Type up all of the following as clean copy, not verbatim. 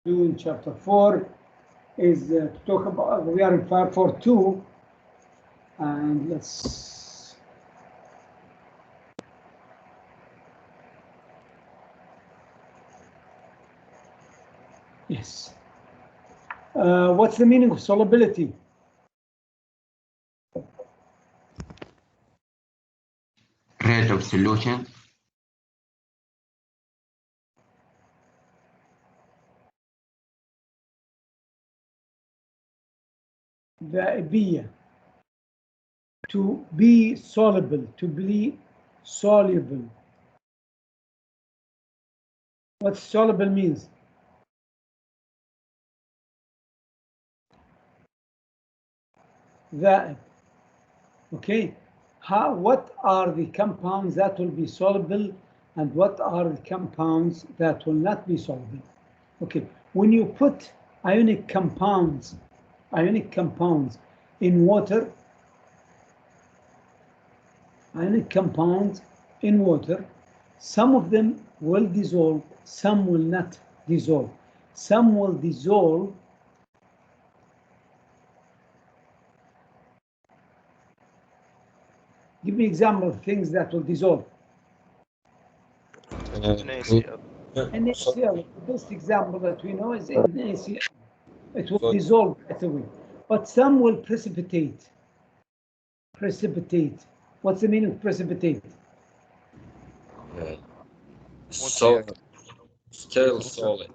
do in chapter 4 is to talk about, we are in 542, and let's, yes. What's the meaning of solubility? Rate of solution. ذائبية. To be soluble, to be soluble. What soluble means? ذائب. Okay. What are the compounds that will be soluble and what are the compounds that will not be soluble? Okay. When you put ionic compounds in water, some of them will dissolve, some will not dissolve. Some will dissolve Give me example of things that will dissolve. NaCl. NaCl, the best example that we know is NaCl. It will dissolve right away. But some will precipitate. Precipitate. What's the meaning of precipitate? Solid. Still solid.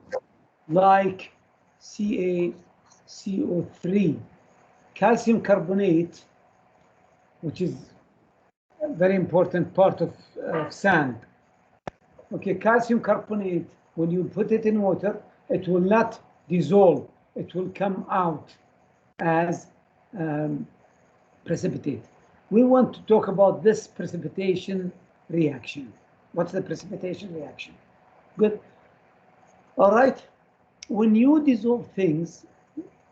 Like CaCO3. Calcium carbonate, which is a very important part of sand. Okay, calcium carbonate, when you put it in water, it will not dissolve. It will come out as precipitate. We want to talk about this precipitation reaction. What's the precipitation reaction? Good. All right. When you dissolve things,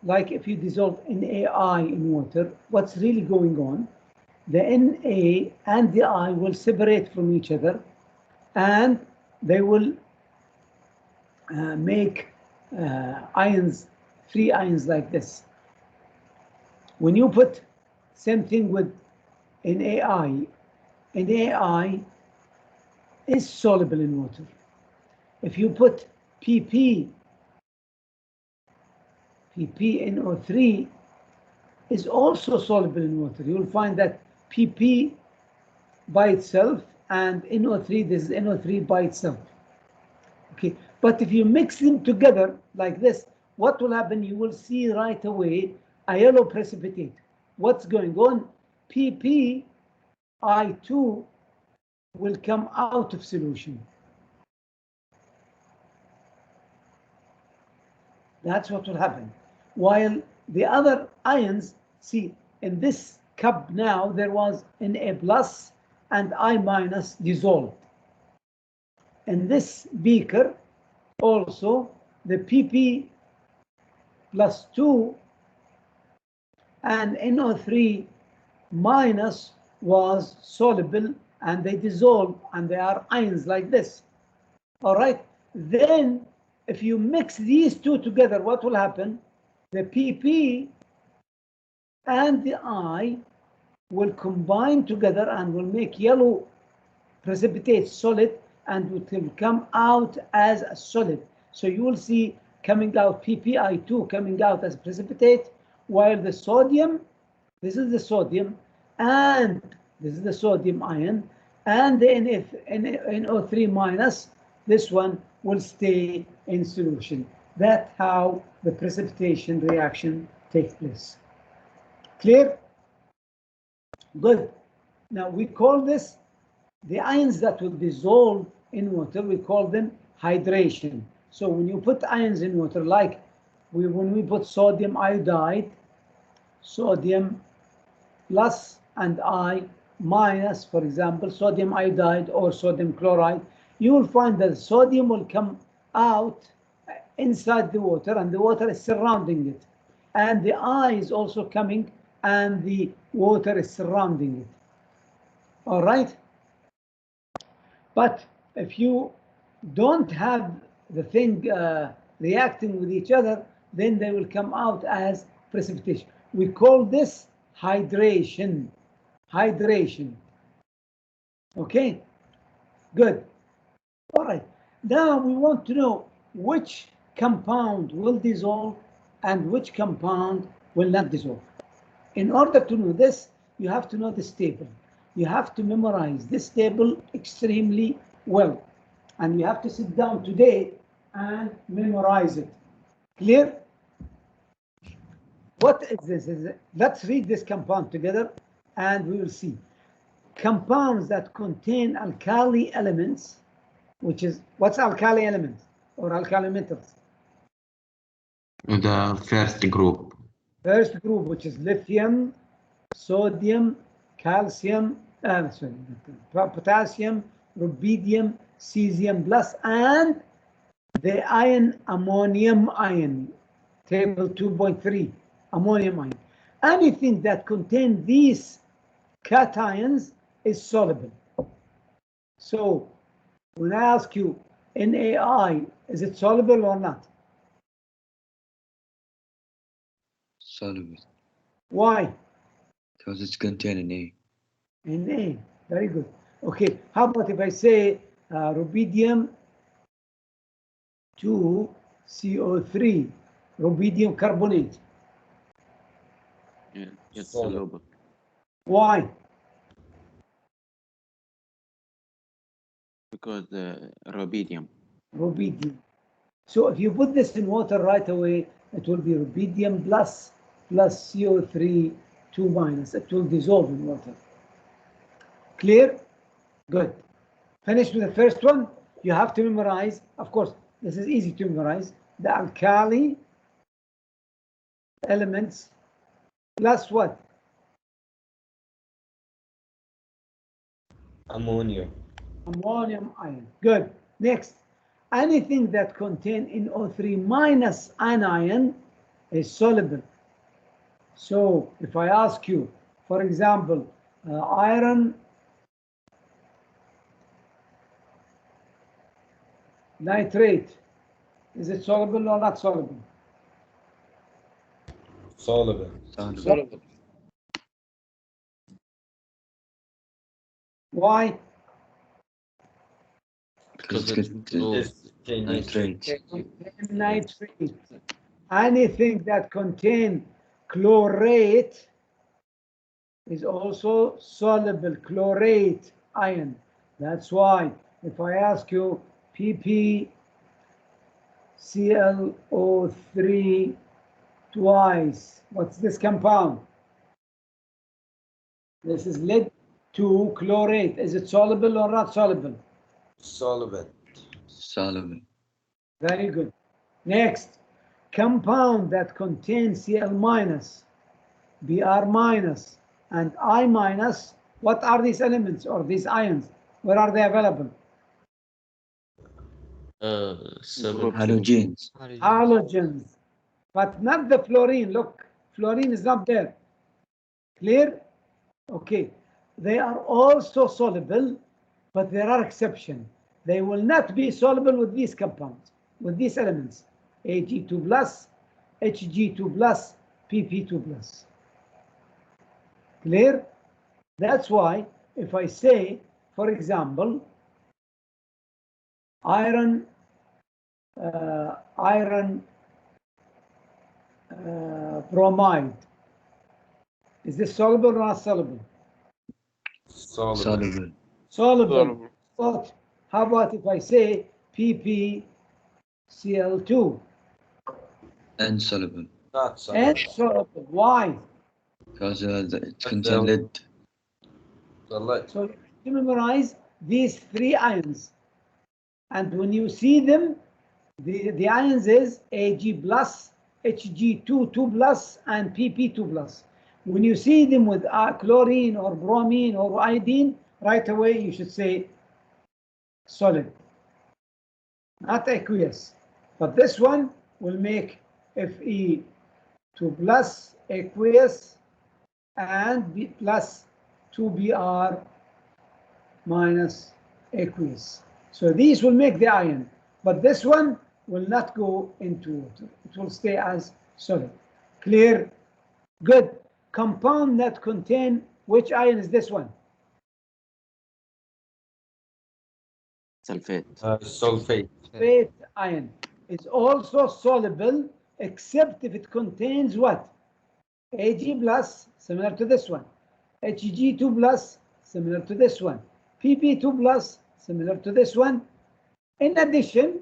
like if you dissolve NaI in water, what's really going on? The Na and the I will separate from each other, and they will make ions, free ions like this. When you put same thing with NaI is soluble in water. If you put PPNO3 is also soluble in water. You will find that PP by itself and NO3, this is NO3 by itself. Okay, but if you mix them together like this, what will happen? You will see right away a yellow precipitate. What's going on? PPI2 will come out of solution. That's what will happen. While the other ions, see, in this cup now, there was Na plus and I minus dissolved. In this beaker, also, the PP plus 2 and NO3 minus was soluble, and they dissolve, and they are ions like this. All right. Then, if you mix these two together, what will happen? The PP and the I will combine together and will make yellow precipitate solid, and it will come out as a solid. So you will see coming out PPI2 coming out as precipitate, while the sodium, this is the sodium, and this is the sodium ion, and the NO3 minus, this one will stay in solution. That's how the precipitation reaction takes place. Clear? Good. Now we call this, the ions that will dissolve in water, we call them hydration. So when you put ions in water, like when we put sodium iodide, sodium plus and I minus, for example, sodium iodide or sodium chloride, you will find that sodium will come out inside the water, and the water is surrounding it. And the I is also coming, and the water is surrounding it. All right? But if you don't have the thing reacting with each other, then they will come out as precipitation. We call this hydration. Hydration. Okay, good. All right, now we want to know which compound will dissolve and which compound will not dissolve. In order to know this, you have to know this table. You have to memorize this table extremely well. And you have to sit down today and memorize it. Clear? What is this? Let's read this compound together and we will see. Compounds that contain alkali elements, which is, what's alkali elements or alkali metals? The first group. First group, which is lithium, sodium, calcium, potassium, rubidium, cesium plus, and the ion ammonium ion, table 2.3, ammonium ion. Anything that contains these cations is soluble. So when I ask you NaI, is it soluble or not? Soluble. Why? Because it's contained in A. Na, very good. Okay, how about if I say rubidium 2CO3, rubidium carbonate? Yeah, it's soluble. Why? Because rubidium. Rubidium. So if you put this in water right away, it will be rubidium plus CO3 2 minus. It will dissolve in water. Clear? Good. Finished with the first one. You have to memorize. Of course, this is easy to memorize. The alkali elements plus what? Ammonium. Ammonium ion. Good. Next. Anything that contains NO3 minus anion is soluble. So if I ask you, for example, iron nitrate, is it soluble or not soluble? Soluble. Soluble. Why? Because it's nitrate. Nitrate. Anything that contains chlorate is also soluble. Chlorate ion. That's why if I ask you PPClO3 twice, what's this compound? This is lead 2 chlorate. Is it soluble or not soluble? Soluble. Soluble. Very good. Next, compound that contains Cl minus, Br minus, and I minus. What are these elements or these ions? Where are they available? Halogens. Halogens, but not the fluorine. Look, fluorine is not there. Clear? Okay. They are also soluble, but there are exceptions. They will not be soluble with these compounds, with these elements, Ag2 plus, Hg2 plus, PP2 plus. Clear? That's why if I say, for example, iron bromide, is this soluble or not soluble? Soluble. Soluble. But how about if I say PPCl2? Insoluble. Not soluble. Insoluble. Why? Because it contains lead. The lead. So you memorize these three ions. And when you see them, the ions is Ag plus, Hg2 2 plus, and PP2 plus. When you see them with chlorine or bromine or iodine, right away you should say solid, not aqueous. But this one will make Fe2 plus aqueous and B plus 2Br minus aqueous. So these will make the ion, but this one will not go into water. It will stay as solid. Clear? Good. Compound that contain, which ion is this one? Sulfate. Sulfate. Sulfate ion is also soluble, except if it contains what? Ag plus, similar to this one. Hg2 plus, similar to this one. Pp2 plus, similar to this one. In addition,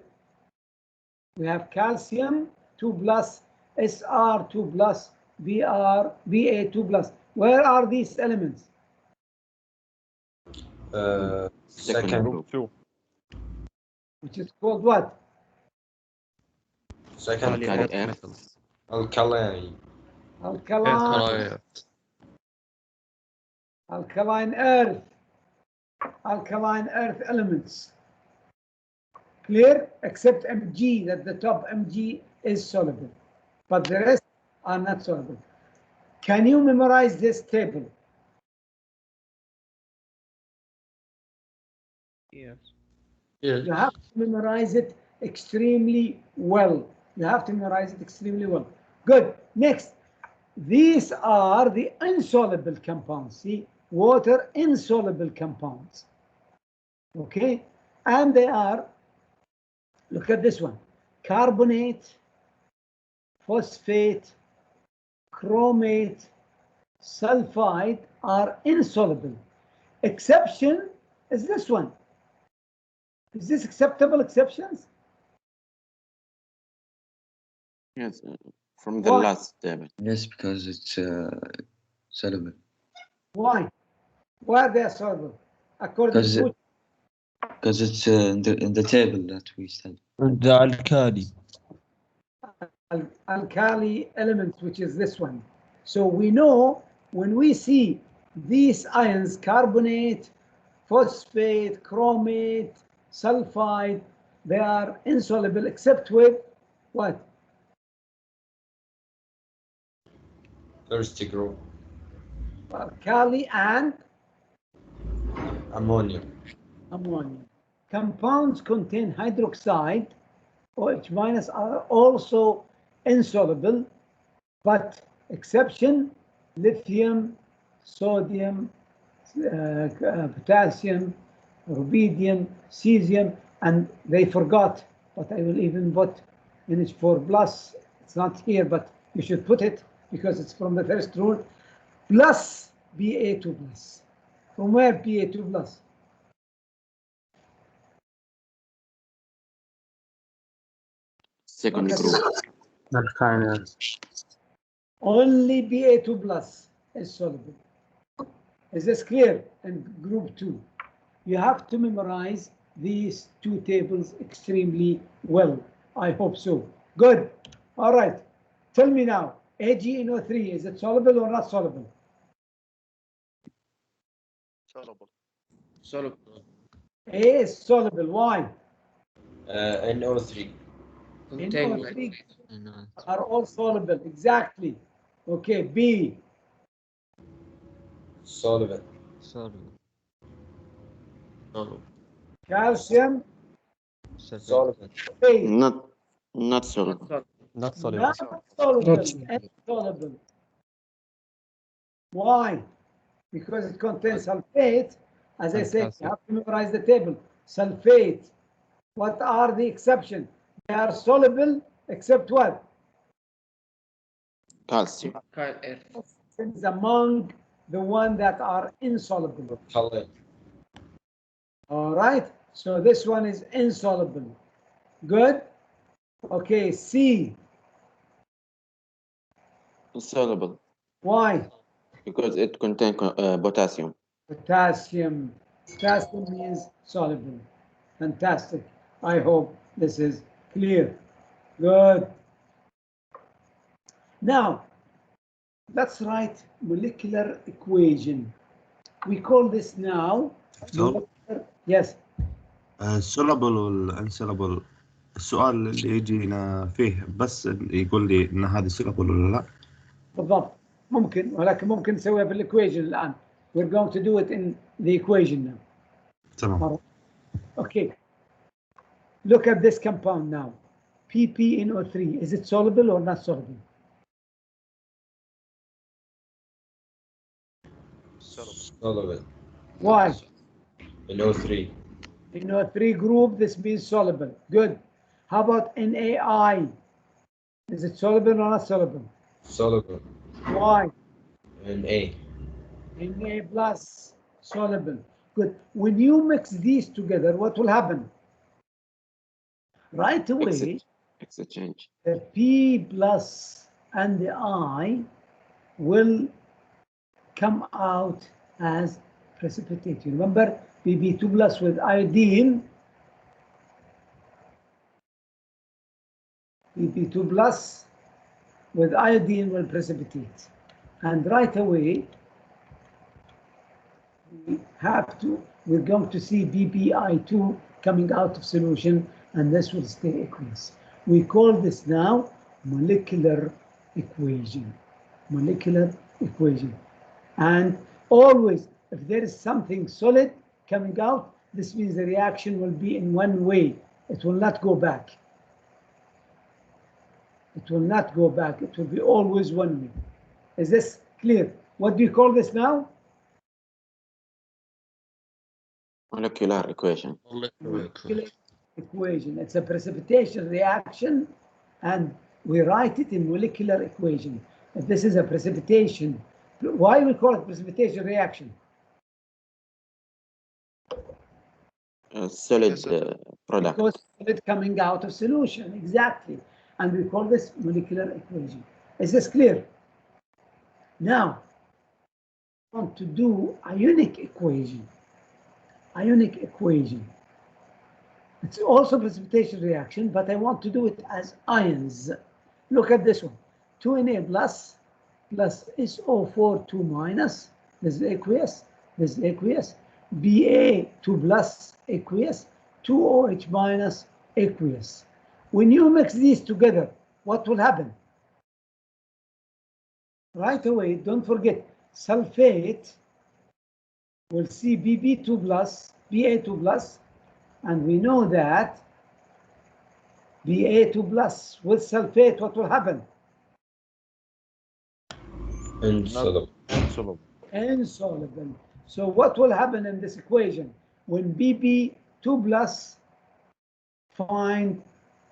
we have calcium 2 plus, Sr2 plus, Ba2 plus. Where are these elements? Second group. Two. Which is called what? Second Alkali Earth earth. metals. alkali. Alkaline. Alkaline earth. Alkaline earth elements. Clear? Except Mg, that the top Mg is soluble. But the rest are not soluble. Can you memorize this table? Yes. You have to memorize it extremely well. You have to memorize it extremely well. Good. Next, these are the insoluble compounds. See, water insoluble compounds. Okay, and they are, look at this one, carbonate, phosphate, chromate, sulfide are insoluble. Exception is this one. Is this acceptable exceptions? Yes, from the Why? last table. Yes, because it's soluble. Why? Why are they soluble? According Because to because it's in the table that we studied. The alkali. alkali elements, which is this one. So we know when we see these ions, carbonate, phosphate, chromate, sulfide, they are insoluble except with what? Thirsty group. Alkali and Ammonia. ammonia. Compounds contain hydroxide, OH minus, are also insoluble, but exception, lithium, sodium, potassium, rubidium, cesium, and they forgot, but I will even put NH4 plus. It's not here, but you should put it because it's from the first rule, plus Ba2 plus. From where Ba2 plus? Second Okay. group. Only Ba2 plus is soluble. Is this clear? And group 2. You have to memorize these two tables extremely well. I hope so. Good. All right. Tell me now, AgNO3, is it soluble or not soluble? Soluble. Soluble. A is soluble. Why? NO3. NO3 are all soluble. Exactly. Okay. B. Solvent. Soluble. Calcium. Solvent. A. Not soluble. Not soluble. Not soluble. Insoluble. Why? Because it contains sulfate. As I And said, calcium. you have to memorize the table. Sulfate. What are the exceptions? They are soluble except what? Calcium. Is among the one that are insoluble. Alkali. All right. So this one is insoluble. Good. Okay. C. Soluble. Why? Because it contains potassium. Potassium. Potassium means soluble. Fantastic. I hope this is clear. Good. Now, let's write molecular equation. We call this now. Yes. السولابل والانسولابل السؤال اللي يجينا فيه بس يقول لي ان هذه سولابل ولا لا. بالضبط. ممكن، ولكن ممكن نسويها بالايكويشن الان. We're going to do it in the equation now. تمام. Okay. Look at this compound now. PPNO3. Is it soluble or not soluble? Soluble. Why? In O3. NO3 group, this means soluble. Good. How about NAI? Is it soluble or not soluble? Soluble. Why? In A. Na plus, soluble. Good. When you mix these together, what will happen? Right away, Exchange. the P plus and the I will come out as precipitate. You remember Bb2 plus with iodine, Bb2 plus with iodine will precipitate. And right away, we're going to see BBI2 coming out of solution, and this will stay aqueous. We call this now molecular equation. Molecular equation. And always, if there is something solid coming out, this means the reaction will be in one way. It will not go back. It will not go back. It will be always one way. Is this clear? What do you call this now? Molecular equation. Molecular equation. It's a precipitation reaction, and we write it in molecular equation. If this is a precipitation, why we call it precipitation reaction? Solid product. Because it's coming out of solution, exactly. And we call this molecular equation. Is this clear? Now, I want to do ionic equation. Ionic equation. It's also precipitation reaction, but I want to do it as ions. Look at this one. 2Na plus SO4 2 minus. This is aqueous. This is aqueous. Ba2 plus aqueous. 2OH minus aqueous. When you mix these together, what will happen? Right away, don't forget, sulfate will see Bb2 plus, Ba2 plus, and we know that Ba2 plus with sulfate, what will happen? Insoluble. Insoluble. Insoluble. So what will happen in this equation? When Bb2 plus find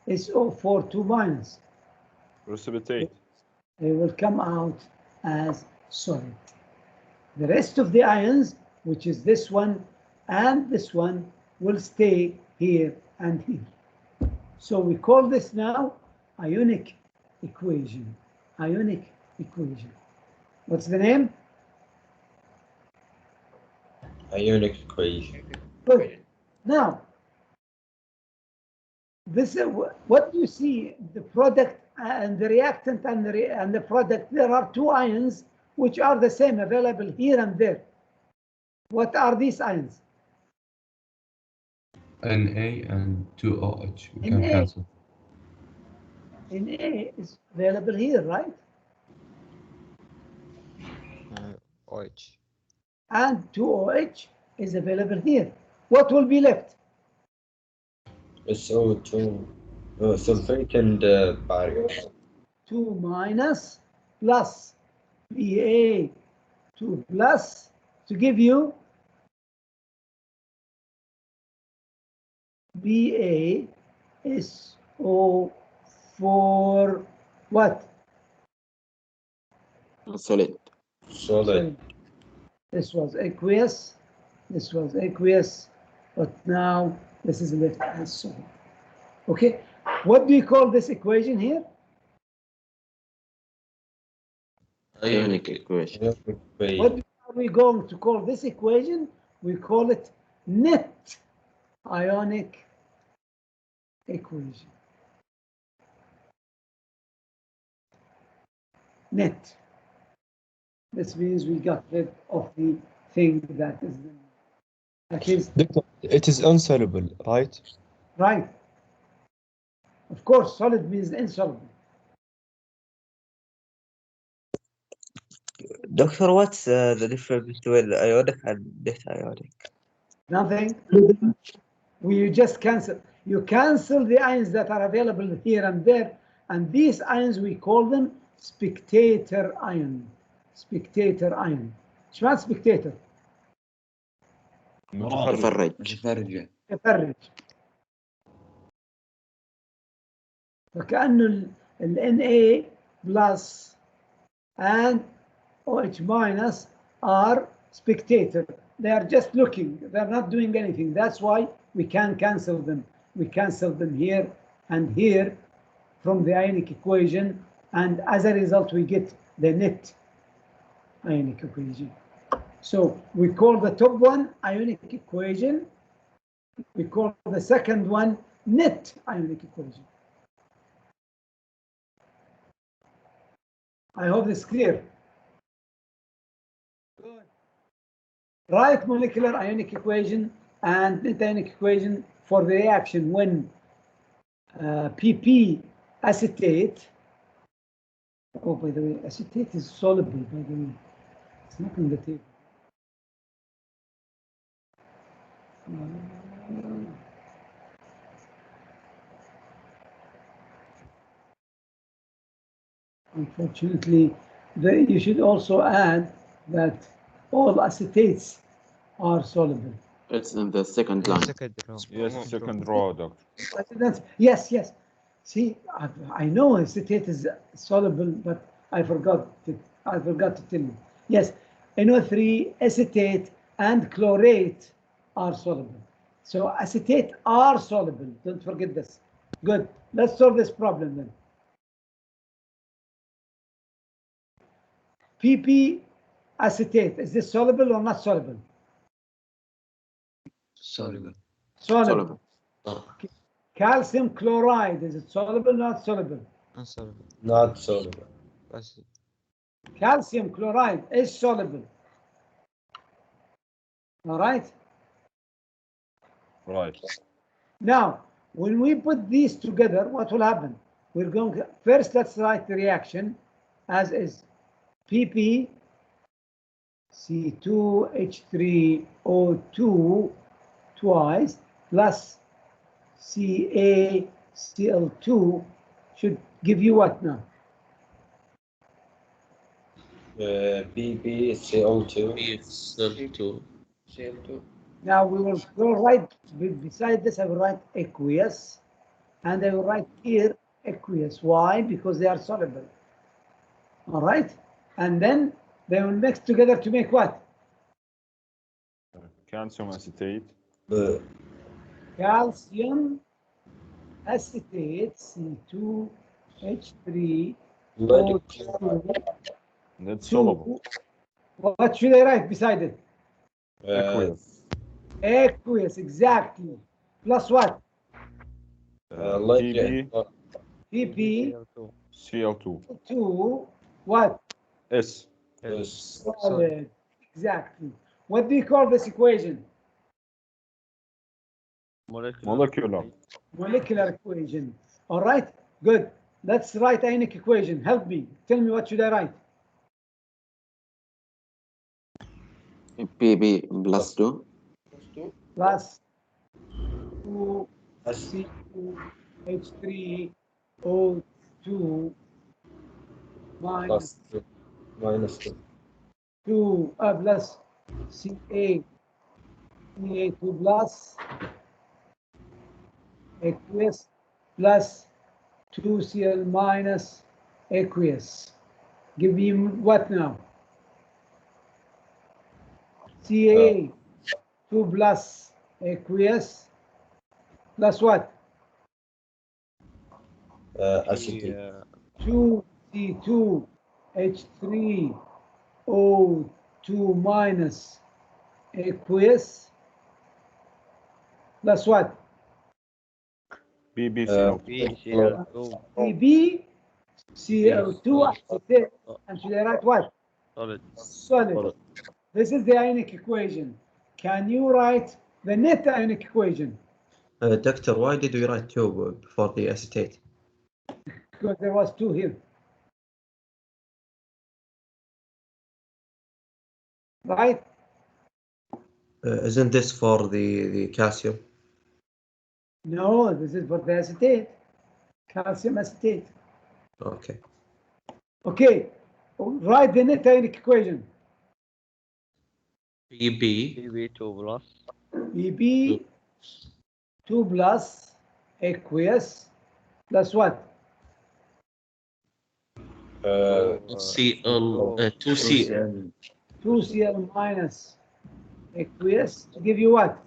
SO4 2 minus, Precipitate. they will come out as solid. The rest of the ions, which is this one and this one, will stay here and here. So we call this now ionic equation. Ionic equation. What's the name? Ionic equation. Good. Now, this is what you see, the product and the reactant and the product. There are two ions which are the same, available here and there. What are these ions? Na and 2OH. We can Na. cancel. Na is available here, right? OH. And 2OH is available here. What will be left? SO2, sulfate and barium. 2 minus plus Ba2 plus to give you Ba SO4 what? Solid. Solid. This was aqueous, this was aqueous, but now this is left as solid. Okay, what do you call this equation here? Ionic equation. What are we going to call this equation? We call it net ionic equation. Net. This means we got rid of the thing that is Doctor, it is insoluble, right? right. Of course, solid means insoluble. Doctor, what's the difference between ionic and net ionic? Nothing. We just cancel. You cancel the ions that are available here and there, and these ions we call them spectator ion. Spectator ion. ايش معنى spectator؟ متفرج. متفرج. متفرج. فكأنه ال Na plus and OH minus are spectator. They are just looking. They are not doing anything. That's why we can cancel them. We cancel them here and here from the ionic equation, and as a result we get the net ionic equation. So we call the top one ionic equation. We call the second one net ionic equation. I hope this is clear. Good. Write molecular ionic equation and net ionic equation for the reaction when PP acetate. Oh, by the way, acetate is soluble, by the way. It's not on the table. Unfortunately, you should also add that all acetates are soluble. It's in the second line. Second row. Yes, second row, doctor. Yes, yes. See, I know acetate is soluble, but I forgot to tell you. Yes, NO3, acetate, and chlorate are soluble. So acetate are soluble. Don't forget this. Good. Let's solve this problem then. PP acetate, is this soluble or not soluble? Soluble. Soluble. Calcium chloride, is it soluble or not soluble? Insoluble. Not soluble. Calcium chloride is soluble. All right? Right. Now, when we put these together, what will happen? We're going to, first let's write the reaction as is. PP C2H3O2 twice plus CaCl2 should give you what now? BbCO2. CO2. Now we will go right beside this. I will write aqueous, and I will write here aqueous. Why? Because they are soluble. All right, and then they will mix together to make what? Calcium acetate. Calcium acetate C2H3O2. That's soluble. What should I write beside it? Aqueous. Aqueous, exactly. Plus what? PP PP CL2. 2 what? S. Solid. Exactly. What do you call this equation? Molecular. Molecular equation. All right, good. Let's write ionic equation. Help me. Tell me what should I write? PB plus 2. Plus 2 C2H3O2 minus Minus 2. 2 plus CaCl2 plus aqueous plus 2Cl minus aqueous. Give me what now? Ca2 plus aqueous plus what? Acetate. 2C2H3O2 minus aqueous plus what? BbCl2. BbCl2 acetate. And should I write what? Solid. This is the ionic equation. Can you write the net ionic equation? Doctor, why did we write 2 before the acetate? Because there was 2 here. Right? Isn't this for the calcium? No, this is for the acetate. Calcium acetate. Okay. Okay, write the net ionic equation. PB PB2 plus Bb 2 plus aqueous plus what? Cl 2Cl 2Cl minus aqueous to give you what?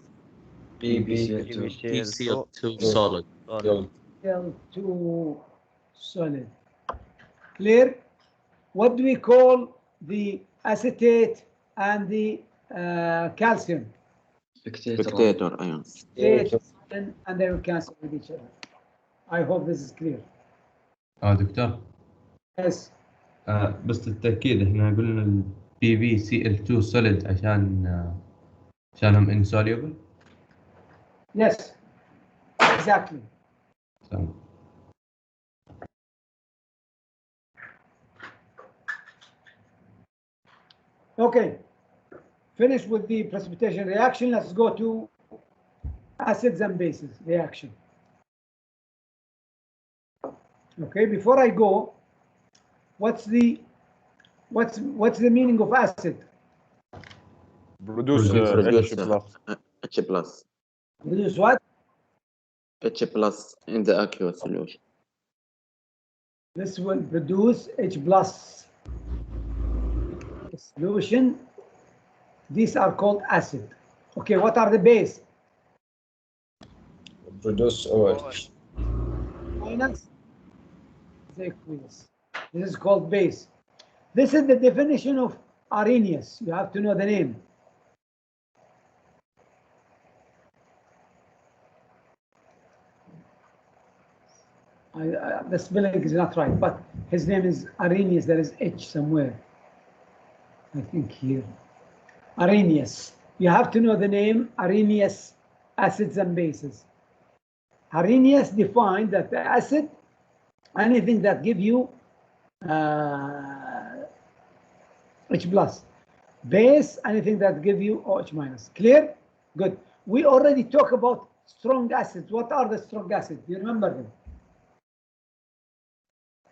PCl2 solid. Cl2 solid. Clear? What do we call the acetate and the calcium? Spectator ions. And they will cancel with each other. I hope this is clear. دكتور Yes. بس للتأكيد احنا قلنا ال PbCl2 solid عشانهم insoluble. Yes. Exactly. تمام. Okay. Finish with the precipitation reaction. Let's go to acids and bases reaction. Okay, before I go, what's the meaning of acid? Produce Produce, H plus. H plus. Produce what? H plus in the aqueous solution. This will produce H plus solution. These are called acid. Okay, what are the base? Produce OH. Minus the aqueous. This is called base. This is the definition of Arrhenius. You have to know the name. The spelling is not right, but his name is Arrhenius. There is H somewhere. I think here. Arrhenius. You have to know the name Arrhenius, acids and bases. Arrhenius defined that the acid, anything that give you H plus. Base, anything that give you OH minus. Clear? Good. We already talked about strong acids. What are the strong acids? Do you remember them?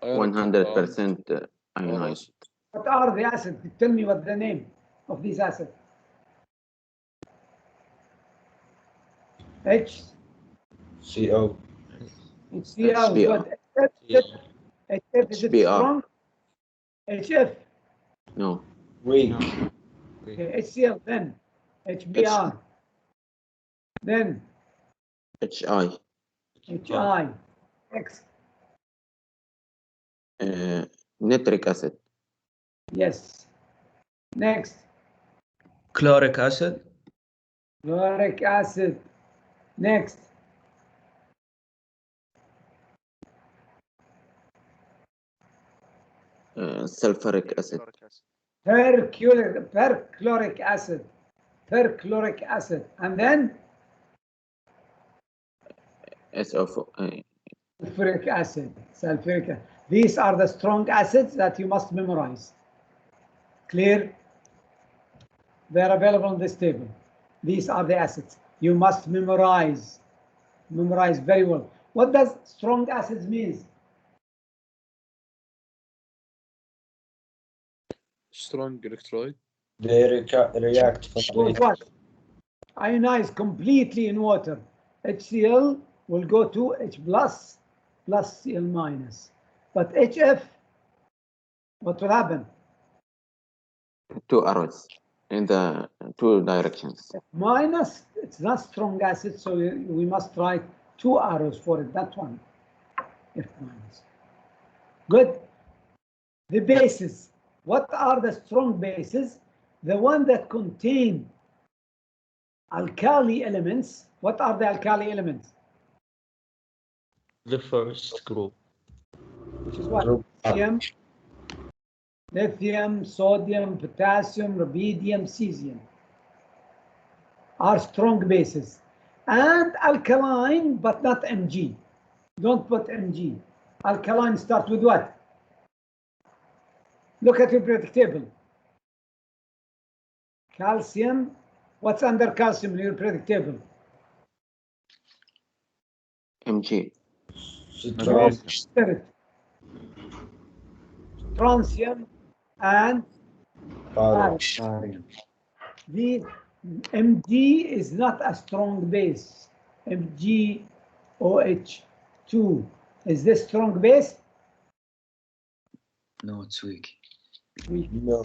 100% ionized. What are the acids? Tell me what the name of these acids. H, CO. HCl, HBr. good. HF, is it HBr. strong? HF, No. Weak. okay, HCl, then HBr, then HI. HI, X, Nitric acid. yes. Next, Chloric acid. chloric acid. Next, Sulfuric acid. perchloric acid. Perchloric acid. And then SO4. sulfuric acid. Sulfuric acid. These are the strong acids that you must memorize. Clear? They are available on this table. These are the acids. You must memorize. Memorize very well. What does strong acids mean? Strong electrolyte. They react With completely. what? Ionize completely in water. HCl will go to H plus plus Cl minus. But HF, what will happen? 2 arrows in the 2 directions. Minus, it's not strong acid, so we must write 2 arrows for it, that one. F minus. Good. The bases. What are the strong bases? The one that contain alkali elements. What are the alkali elements? The first group. Which is what? Group R. Lithium, sodium, potassium, rubidium, cesium are strong bases. And alkaline, but not Mg. Don't put Mg. Alkaline start with what? Look at your periodic table. Calcium. What's under calcium in your periodic table? MG. Strong. Spirit. Strontium and Barium. barium. The Mg is not a strong base. MgOH2. Is this strong base? No, it's weak. Weak. No.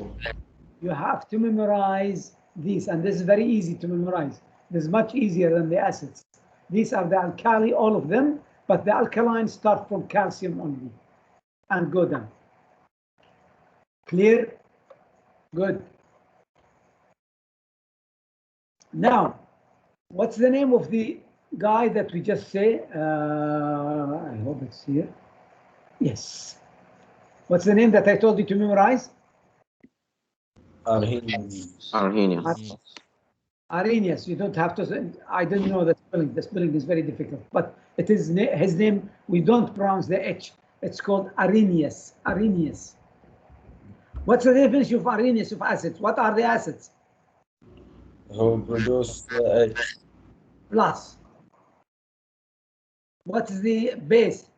You have to memorize these, and this is very easy to memorize. This is much easier than the acids. These are the alkali, all of them, but the alkalines start from calcium only and go down. Clear? Good. Now, what's the name of the guy that we just say? I hope it's here. Yes. What's the name that I told you to memorize? Arrhenius. Arrhenius. Arrhenius. You don't have to say, I didn't know the spelling. The spelling is very difficult, but it is his name. We don't pronounce the H. It's called Arrhenius. Arrhenius. What's the definition of Arrhenius of acids? What are the acids? Who produce H. Plus. What is the base?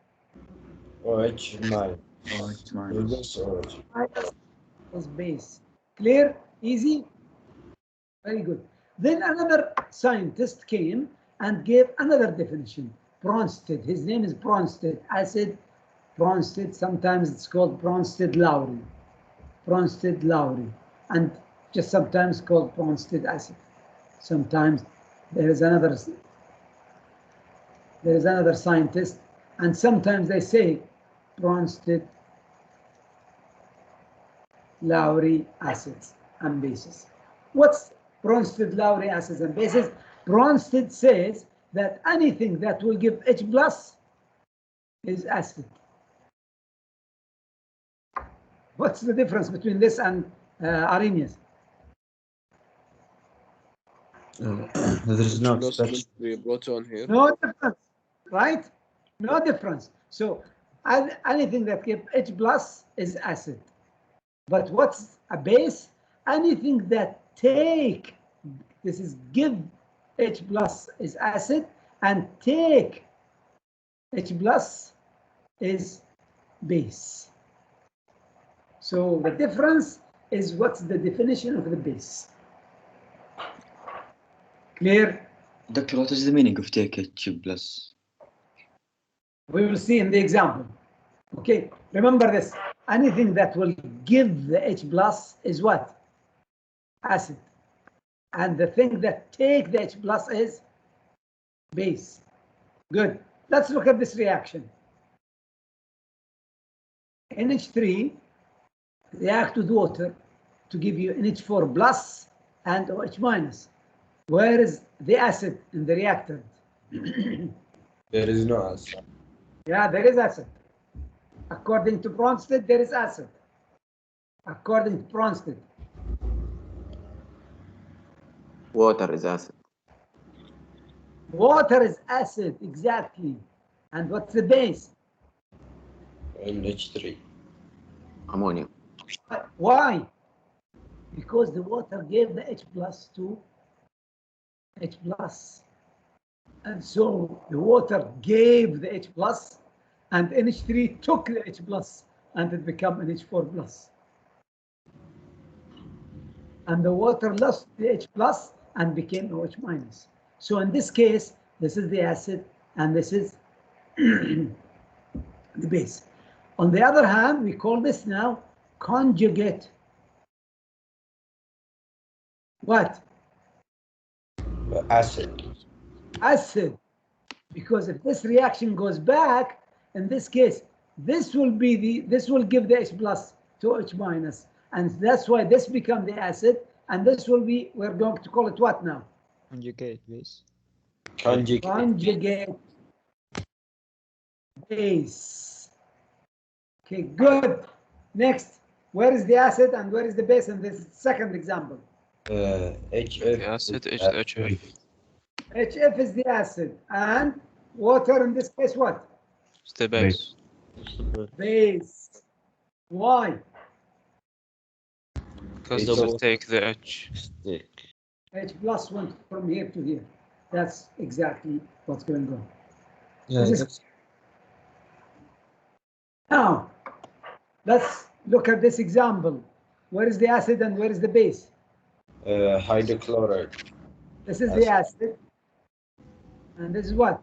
OH minus. Oh, it's mine. Produce OH. Is base. Clear? Easy? Very good. Then another scientist came and gave another definition. Bronsted. His name is Bronsted. Acid Bronsted. Sometimes it's called Bronsted-Lowry. Bronsted-Lowry. And just sometimes called Bronsted acid. Sometimes there is another scientist, and sometimes they say Bronsted-Lowry acids and bases. What's Bronsted-Lowry acids and bases? Bronsted says that anything that will give H plus is acid. What's the difference between this and Arrhenius? There is no Plus special. must be brought on here. No difference, right? No difference. So anything that gives H plus is acid. But what's a base? Anything that take, this is give H plus is acid, and take H plus is base. So the difference is what's the definition of the base. Clear? Doctor, what is the meaning of take H plus? We will see in the example. Okay, remember this. Anything that will give the H plus is what? Acid. And the thing that take the H plus is base. Good. Let's look at this reaction. NH3 react with water to give you NH4 plus and OH minus. Where is the acid in the reactant? There is no acid. Yeah, there is acid. According to Bronsted, there is acid. According to Bronsted. Water is acid. Water is acid, exactly. And what's the base? NH3. Ammonia. Why? Because the water gave the H plus to H plus. And so the water gave the H plus, and NH3 took the H plus, and it became NH4 plus. And the water lost the H plus and became OH minus. So in this case, this is the acid, and this is the base. On the other hand, we call this now conjugate. What? Acid. Acid. Because if this reaction goes back, in this case, this will give the H plus to H minus. And that's why this becomes the acid, and this will be, we're going to call it what now? Conjugate base. Conjugate. Conjugate base. Okay, good. Next, where is the acid and where is the base in this second example? HF. Acid, HF. HF is the acid, and water in this case what? It's the base. Base. Why? Because they will take the H. H plus went from here to here. That's exactly what's going on. Yeah, This is- Now, let's look at this example. Where is the acid and where is the base? Hydrochloride. This is the acid. And this is what?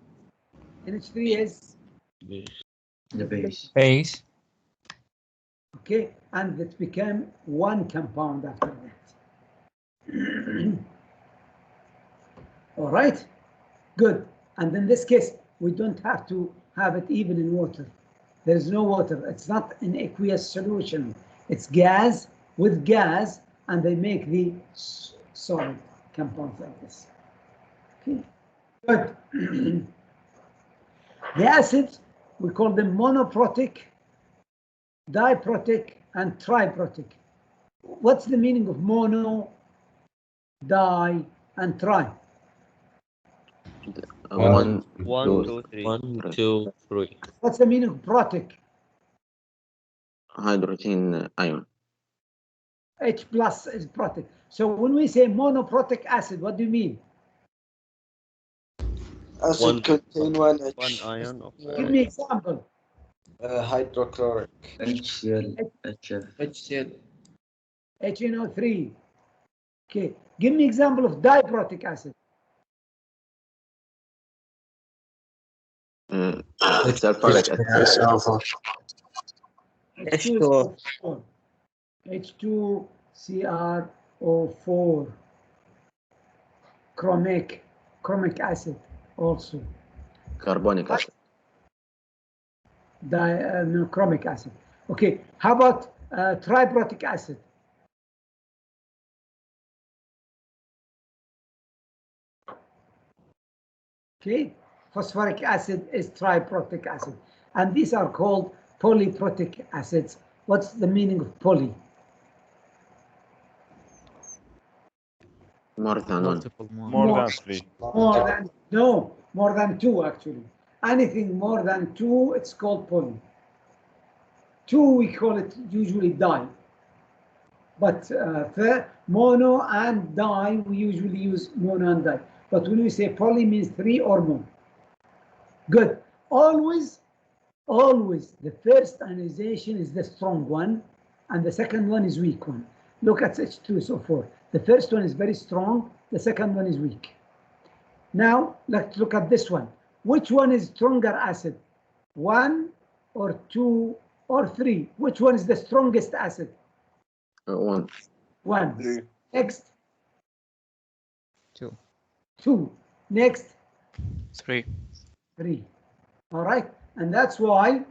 NH3 is, The base. Base. okay, and it became one compound after that. All right, good. And in this case, we don't have to have it even in water. There is no water. It's not an aqueous solution. It's gas with gas, and they make the solid compounds like this. Okay, good. The acids, we call them monoprotic, diprotic, and triprotic. What's the meaning of mono, di, and tri? One, 1, 2, 3. 1, 2, 3. What's the meaning of protic? hydrogen ion. H plus is protic. So when we say monoprotic acid, what do you mean? Acid One- contain one H. 1 ion of Give me example. Hydrochloric. HCl, HF. HCl. HNO3. Okay, give me example of diprotic acid. Sulfuric acid. H2SO4. H2CrO4. Chromic acid also. Carbonic acid. No, chromic acid. Okay, how about triprotic acid? Okay, phosphoric acid is triprotic acid, and these are called polyprotic acids. What's the meaning of poly? More than one. Multiple. more than 3. More than two actually. Anything more than two, it's called poly. Two, we call it usually di. But for mono and di, we usually use mono and di. But when we say poly, means three or more. Good. Always, the first ionization is the strong one, and the second one is weak one. Look at H2SO4. The first one is very strong, the second one is weak. Now, let's look at this one. Which one is stronger acid? 1 or 2 or 3? Which one is the strongest acid? One. 1. 3. Next. 2. 2. Next. 3. 3. All right. And that's why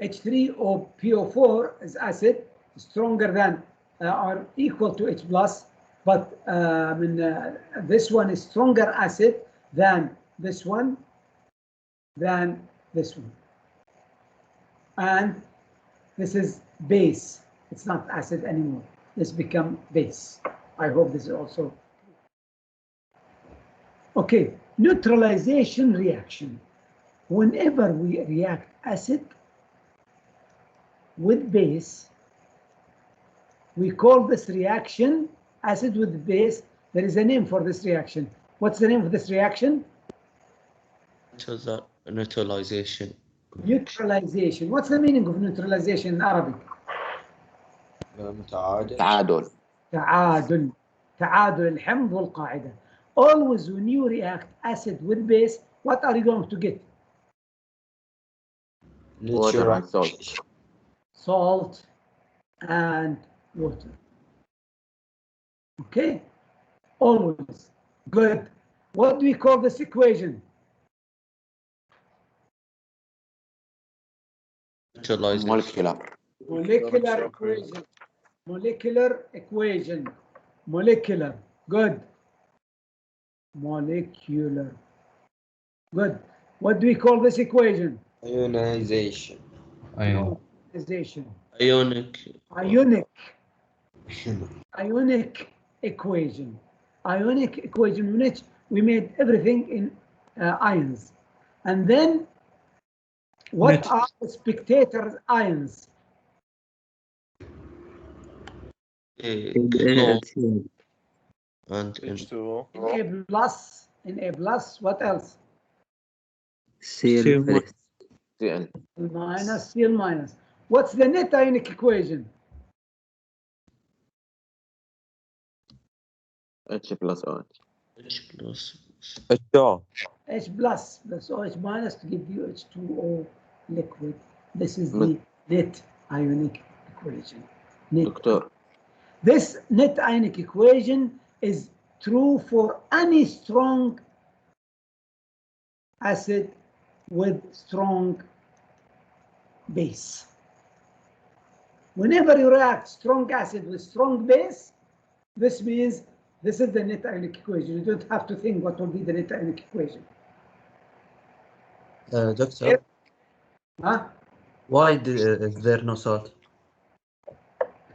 H3PO4 is acid, stronger than or equal to H plus, but this one is stronger acid than this one, And this is base. It's not acid anymore. This become base. I hope this is also. Okay, neutralization reaction. Whenever we react acid with base, we call this reaction acid with base. There is a name for this reaction. What's the name of this reaction? Neutralization. Neutralization. What's the meaning of neutralization in Arabic? متعادل. تعادل. تعادل الحمض والقاعدة. Always when you react acid with base, what are you going to get? Water and salt. Salt and water. Okay? Always. Good. What do we call this equation? Neutralization. Molecular. Molecular equation. Molecular equation. Molecular. Good. Molecular. Good. What do we call this equation? Ionization. Ionization. Ionic. Ionic equation. Ionic equation in which we made everything in ions. And then what are the spectator ions? And H2O. In A plus, what else? Cl Cl first. Cl. minus Cl minus. What's the net ionic equation? H plus OH. H plus. الجو H plus OH minus to give you H2O liquid. This is the net ionic equation. Net. دكتور This net ionic equation is true for any strong acid with strong base. Whenever you react strong acid with strong base, this means this is the net ionic equation. You don't have to think what will be the net ionic equation. Doctor, Huh? why is there no salt?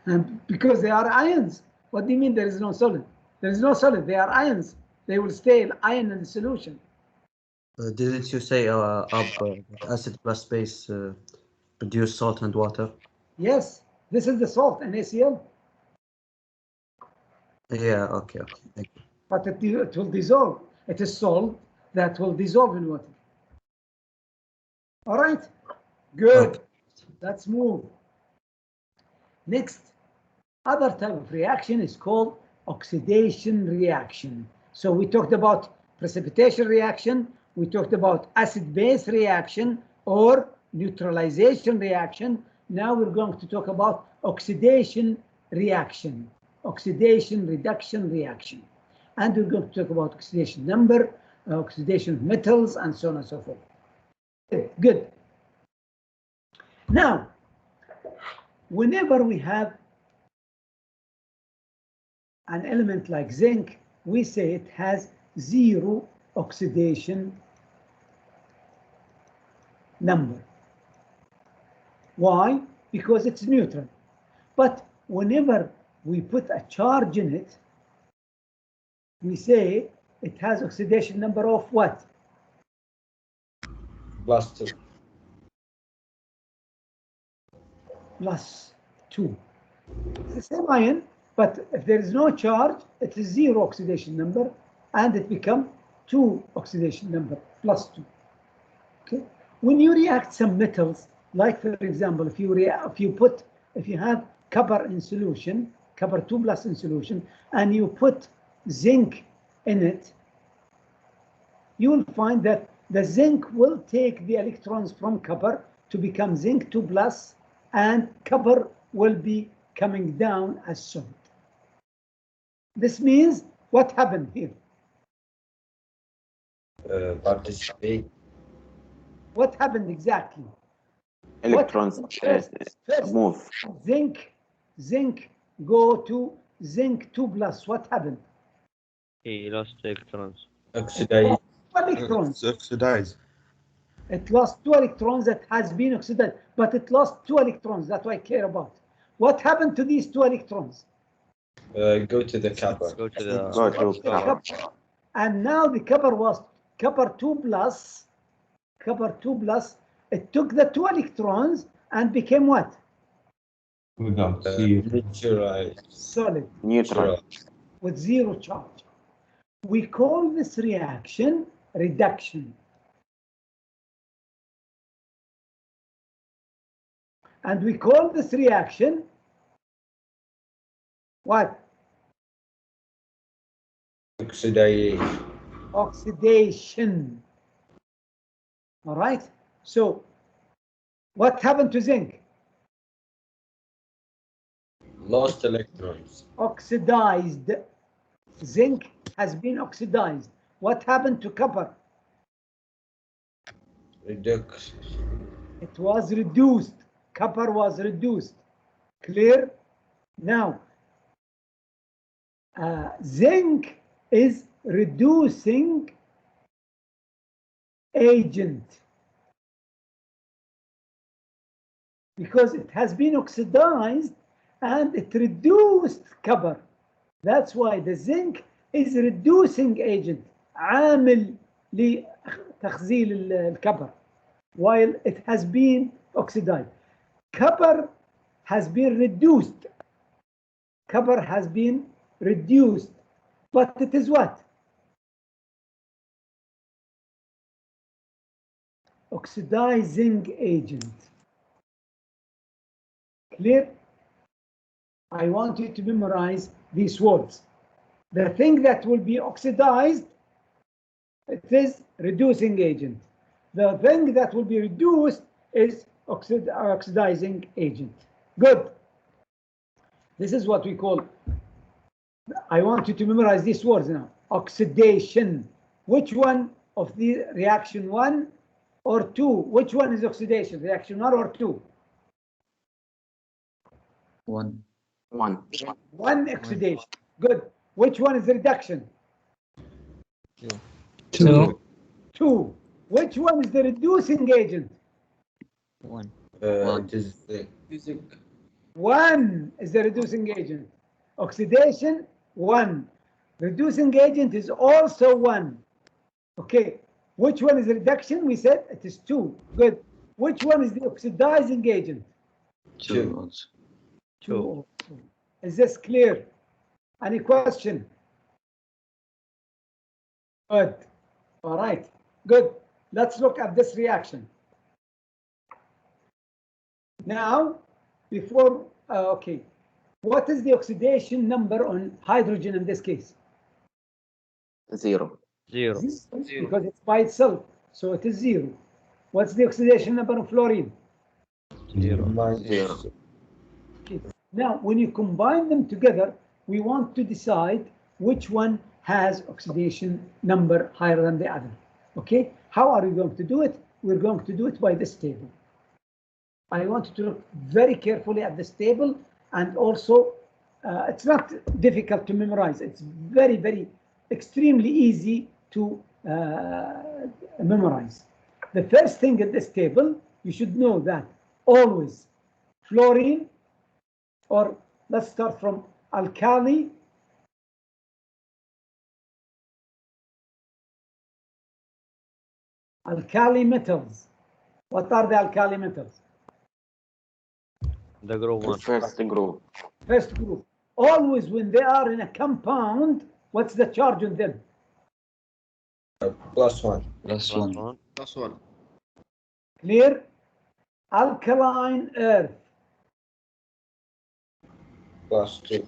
And because they are ions. What do you mean there is no solid? There is no solid. They are ions. They will stay ion in the solution. Didn't you say acid plus base produce salt and water? Yes, this is the salt, NaCl. Yeah, okay, thank you. But it will dissolve. It is salt that will dissolve in water. All right, good. Okay. Let's move. Next, other type of reaction is called oxidation reaction. So we talked about precipitation reaction, we talked about acid-base reaction or neutralization reaction. Now we're going to talk about oxidation reaction, oxidation reduction reaction. And we're going to talk about oxidation number, oxidation of metals, and so on and so forth. Good. Now, whenever we have an element like zinc, we say it has zero oxidation number. Why? Because it's neutral. But whenever we put a charge in it, we say it has oxidation number of what? +2. +2. It's the same ion, but if there is no charge, it is zero oxidation number, and it becomes 2 oxidation number, +2. Okay. When you react some metals, like for example, if you have copper in solution, copper 2+ in solution, and you put zinc in it, you will find that the zinc will take the electrons from copper to become zinc 2+, and copper will be coming down as salt. This means what happened here? participate. What happened exactly? electrons First, move. zinc go to zinc 2+. What happened? He lost electrons. Oxidate. 2 electrons. It's oxidized. It lost 2 electrons that has been oxidized, but it lost 2 electrons. That's what I care about. What happened to these 2 electrons? Go to the copper. Go to the Go to copper. And now the copper was copper 2+. Copper 2+. It took the 2 electrons and became what? Without zero. Neutralize. Solid Neutral. with zero charge. We call this reaction reduction. And we call this reaction what? Oxidation. Oxidation. All right. So what happened to zinc? Lost electrons. Oxidized. Zinc has been oxidized. What happened to copper? Reduce. It was reduced. Copper was reduced. Clear? Now, zinc is reducing agent because it has been oxidized and it reduced copper. That's why the zinc is reducing agent, عامل لتخزين الكبر, while it has been oxidized. Copper has been reduced. Copper has been reduced, but it is what? oxidizing agent. Clear? I want you to memorize these words. The thing that will be oxidized, it is reducing agent. The thing that will be reduced is oxidizing agent. Good. This is what we call, I want you to memorize these words now. Oxidation. Which one of the reaction 1 or 2? Which one is oxidation? Reaction 1 or 2? 1. 1. 1 oxidation. Good. Which one is reduction? 2. 2. Which one is the reducing agent? 1. It is the 1 is the reducing agent. Oxidation, 1. Reducing agent is also 1. Okay. Which one is reduction? We said it is 2. Good. Which one is the oxidizing agent? 2 also. 2. Is this clear? Any question? Good. All right. Good. Let's look at this reaction. Now, before, okay, what is the oxidation number on hydrogen in this case? 0. 0. Because it's by itself, so it is 0. What's the oxidation number of fluorine? 0. -0. Okay. Now, when you combine them together, we want to decide which one has oxidation number higher than the other. Okay, how are we going to do it? We're going to do it by this table. I want you to look very carefully at this table, and also it's not difficult to memorize. It's very, very extremely easy to memorize. The first thing in this table, you should know that always fluorine, or let's start from alkali, alkali metals. What are the alkali metals? The group The 1. first group. First group. Always when they are in a compound, what's the charge on them? +1. Plus Plus 1. 1. Plus 1. Clear? Alkaline earth. +2.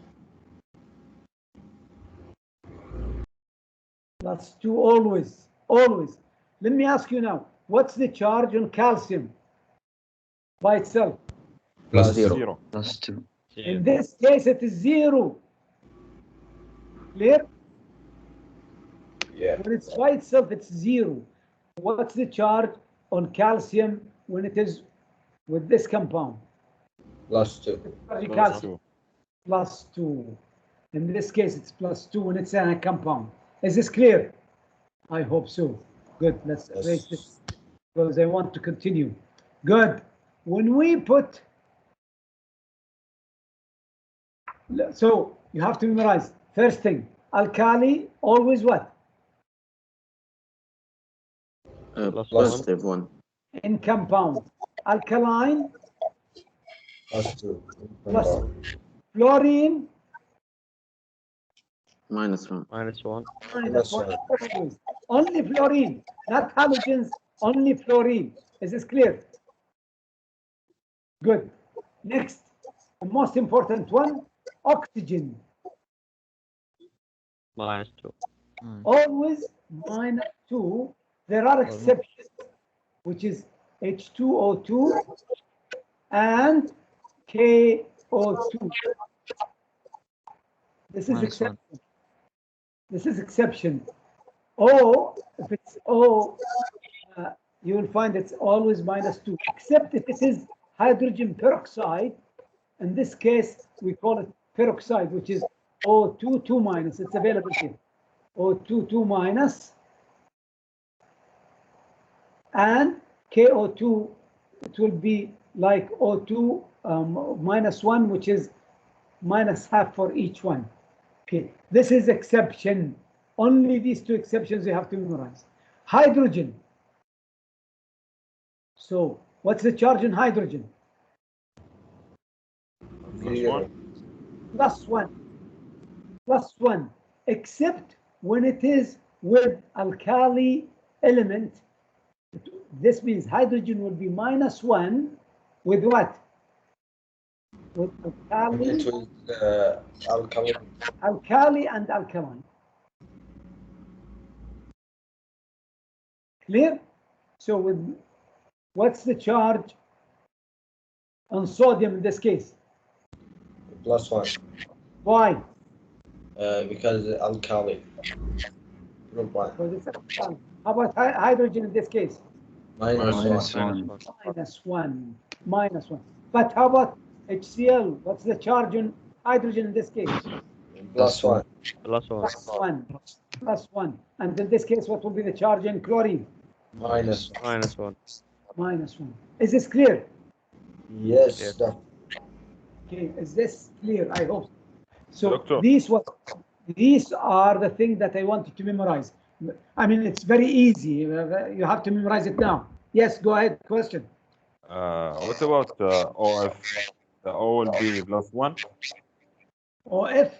That's 2 always. Always. Let me ask you now, what's the charge on calcium by itself? +0. Plus 2. In this case, it is 0. Clear? Yeah. When it's by itself, it's 0. What's the charge on calcium when it is with this compound? +2. Calcium. +2. In this case, it's +2 when it's in a compound. Is this clear? I hope so. Good. Let's Yes. erase this because I want to continue. Good. When we put, so you have to memorize. First thing, alkali, always what? Positive 1. In compound. Alkaline, +2. plus fluorine, -1. -1. minus 1. Always. Only fluorine, not halogens, only fluorine. Is this clear? Good. Next, the most important one, oxygen. -2. Always -2. There are exceptions, which is H2O2 and KO2. This is exception. This is exception. O, if it's O, you will find it's always -2, except if it is hydrogen peroxide. In this case, we call it peroxide, which is O2, 2 minus. It's available here. O2, 2 minus. And KO2, it will be like O2 -1, which is -half for each one. Okay, this is exception. Only these 2 exceptions you have to memorize. Hydrogen. So, what's the charge in hydrogen? +1. +1. +1, except when it is with alkali element This means hydrogen will be -1 with what? With alkali, It was alkaline. alkali and alkaline. Clear? So with what's the charge on sodium in this case? +1. Why? Because alkali. Group 1. Because it's alkali. How about hydrogen in this case? -1. -1. But how about HCl? What's the charge on hydrogen in this case? +1. +1. +1. And in this case, what will be the charge in chlorine? -1. -1. Is this clear? Yes. Yes. Okay, is this clear? I hope so. Doctor. These are the things that I want you to memorize. I mean, it's very easy. You have to memorize it now. Yes, go ahead. Question. What about OF? The O will be +1? OF,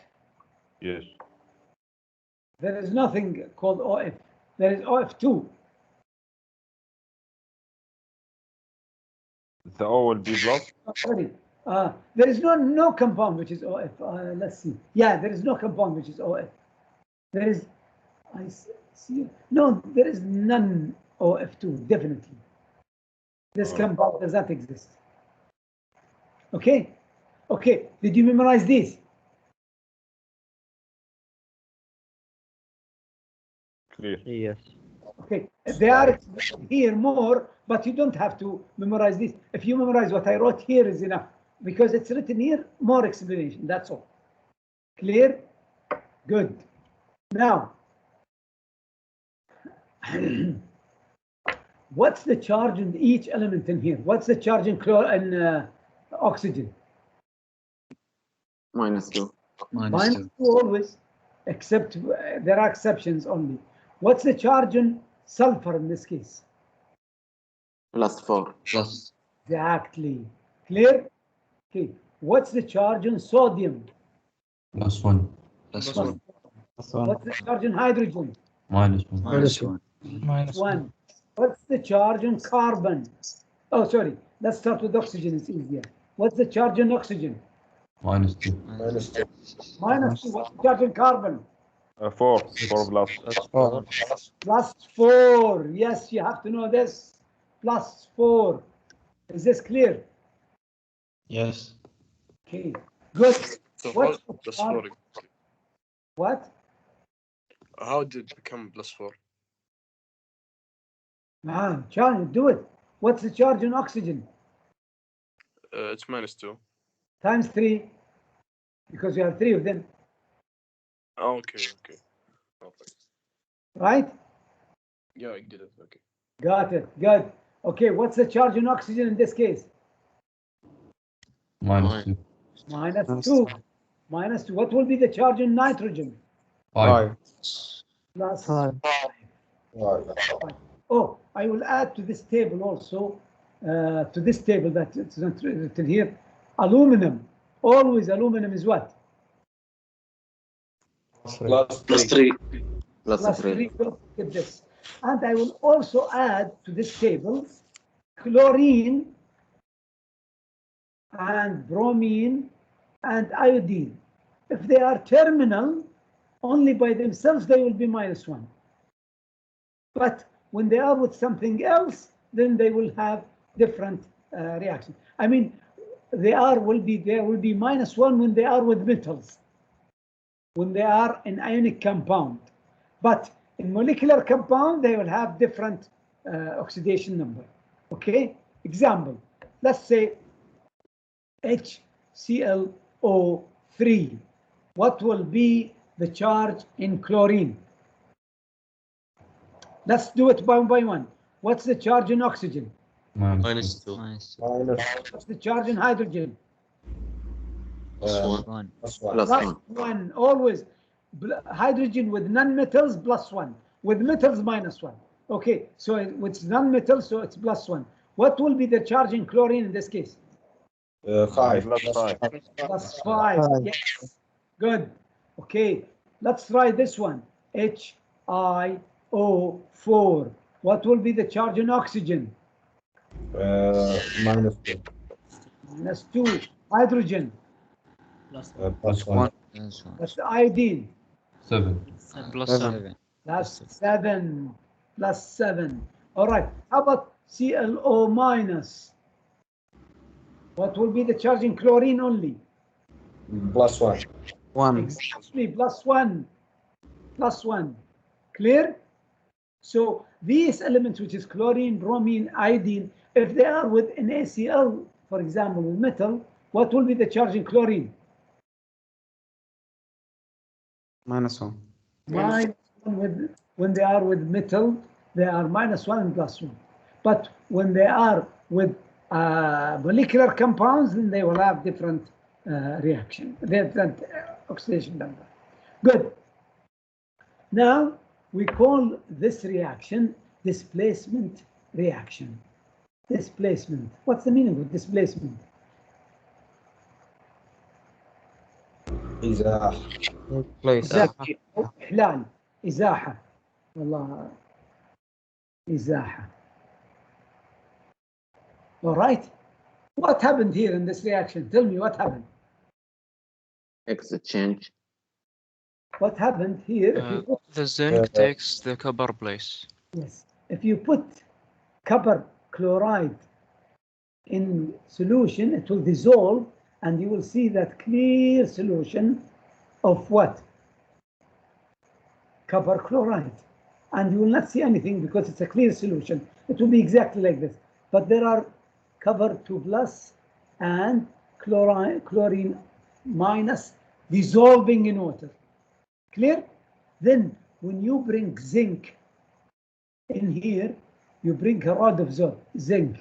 Yes. there is nothing called OF. There is OF2. The O will be plus? Sorry. There is no compound which is OF. Let's see. Yeah, there is no compound which is OF. There is, I see. No, there is none OF2, definitely. This compound does not exist. Okay? Okay, did you memorize these? Clear. Yes. Okay, they are here more, but you don't have to memorize this. If you memorize what I wrote here is enough, because it's written here, more explanation, that's all. Clear? Good. Now, what's the charge in each element in here? What's the charge in oxygen? -2. -2 always, except there are exceptions only. What's the charge in sulfur in this case? +4. Plus Exactly. Clear? Okay. What's the charge in sodium? +1. +1. What's the charge in hydrogen? -1. -1. What's the charge in carbon? Oh, sorry. Let's start with oxygen. It's easier. What's the charge in oxygen? -2. -2. -2. What's the charge in carbon? 4 plus. +4. Yes, you have to know this. +4. Is this clear? Yes. Okay. Good. So What's how the +4? charge? What? How did it become +4? Charlie, do it. What's the charge in oxygen? It's -2. Times 3, because you have 3 of them, Oh, okay. right? Yeah, I get it. Okay. Got it. Good. Okay, what's the charge in oxygen in this case? -2. -2. -2. What will be the charge in nitrogen? 5. +5. Oh, I will add to this table also, to this table that it's not written here, aluminum. Always aluminum is what? +3. +3. Don't forget this. And I will also add to this table chlorine and bromine and iodine. If they are terminal, only by themselves they will be -1. But when they are with something else, then they will have different reaction. I mean, there will be -1 when they are with metals, when they are in ionic compound. But in molecular compound, they will have different oxidation number. Okay? Example, let's say HClO3. What will be the charge in chlorine? Let's do it one by one. What's the charge in oxygen? -2. What's the charge in hydrogen? +1. +1. Always. Hydrogen with non-metals +1. With metals -1. Okay, so with non-metals, so it's +1. What will be the charge in chlorine in this case? 5. +5. +5. Yes. Good. Okay, let's try this one. HiO4. What will be the charge in oxygen? -2. -2. Hydrogen. +1. That's iodine. 7. +7. That's 7. +7. All right. How about ClO minus? What will be the charge in chlorine only? +1. 1. Exactly. +1. +1. Clear? So these elements, which is chlorine, bromine, iodine, if they are with an ACl, for example, with metal, what will be the charge in chlorine? -1. -1 when they are with metal, they are -1 and +1. But when they are with molecular compounds, then they will have different reaction, different oxidation number. Good. Now we call this reaction displacement reaction. Displacement. What's the meaning of displacement? إزاحة. Place. إزاحة أو إحلال. إزاحة. والله إزاحة. All right. What happened here in this reaction? Tell me what happened. Exchange. What happened here? The zinc takes the copper place. Yes. If you put copper chloride in solution, it will dissolve, and you will see that clear solution of what? Copper chloride. And you will not see anything because it's a clear solution. It will be exactly like this. But there are copper 2+ and chlorine minus dissolving in water. Clear? Then when you bring zinc in here, you bring a rod of zinc.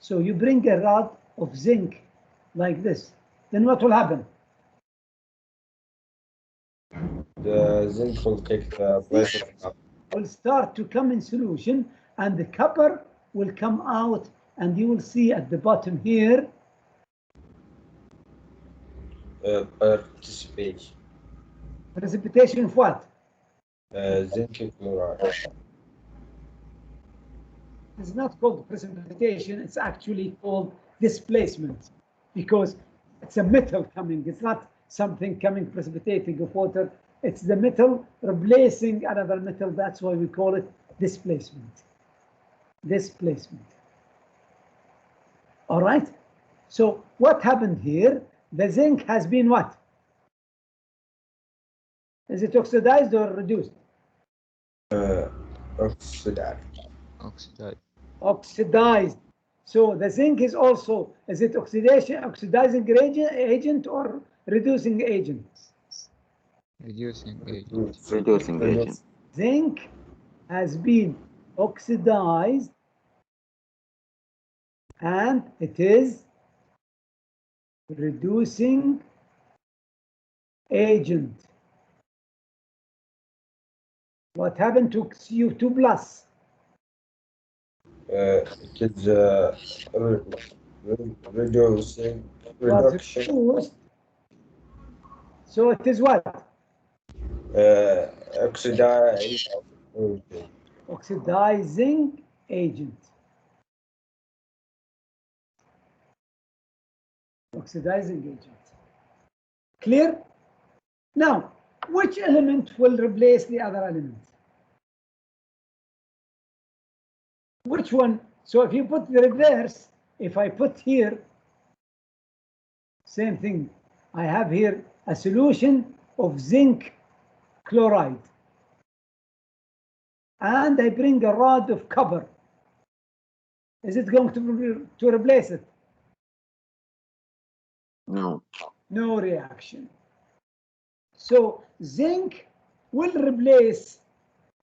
So you bring a rod of zinc like this. Then what will happen? The zinc will take the place of copper. Will start to come in solution, and the copper will come out, and you will see at the bottom here. Participation. Precipitation of what? Zinc chloride. It's not called precipitation, it's actually called displacement, because it's a metal coming. It's not something coming precipitating of water. It's the metal replacing another metal. That's why we call it displacement. Displacement. All right. So what happened here? The zinc has been what? Is it oxidized or reduced? Oxidized. Oxidized. So the zinc is also, is it oxidizing agent or reducing agent? Reducing agent. Zinc has been oxidized and it is reducing agent. What happened to Cu2+? It is reduction. Reduced. So it is what? Oxidizing agent. Oxidizing agent. Clear? Now, which element will replace the other element? Which one? So if you put the reverse, if I put here, same thing. I have here a solution of zinc chloride. And I bring a rod of copper. Is it going to replace it? No. No reaction. So zinc will replace,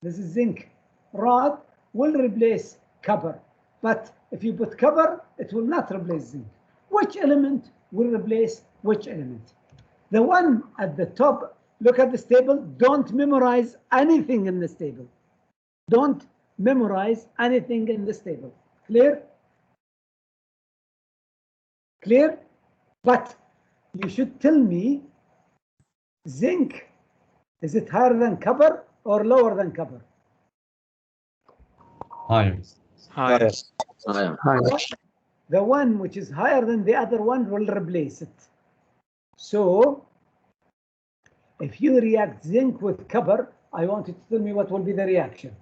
this is zinc rod, will replace copper. But if you put copper, it will not replace zinc. Which element will replace which element? The one at the top, look at this table, don't memorize anything in this table. Don't memorize anything in this table. Clear? Clear? But you should tell me, zinc, is it higher than copper or lower than copper? Higher. Higher. higher. The one which is higher than the other one will replace it. So if you react zinc with copper, I want you to tell me what will be the reaction.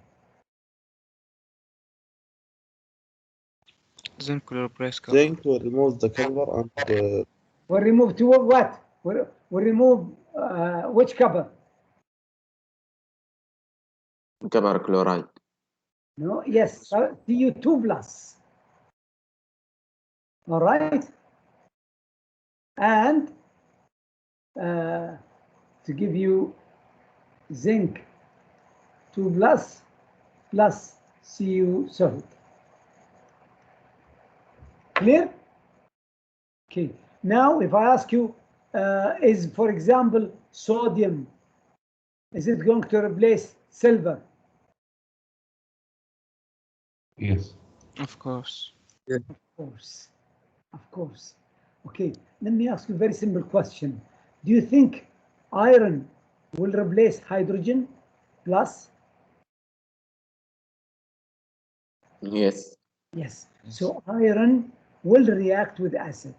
Zinc will replace copper. Zinc will remove the copper and We'll remove two what? We'll remove which copper? Copper chloride. No, yes, Cu2 plus. All right. And to give you zinc 2 plus Cu solid. Clear? Okay. Now, if I ask you, is, for example, sodium, is it going to replace silver? Yes. Of course. Of course. Of course. Okay. Let me ask you a very simple question. Do you think iron will replace hydrogen plus? Yes. Yes. So iron will react with acid.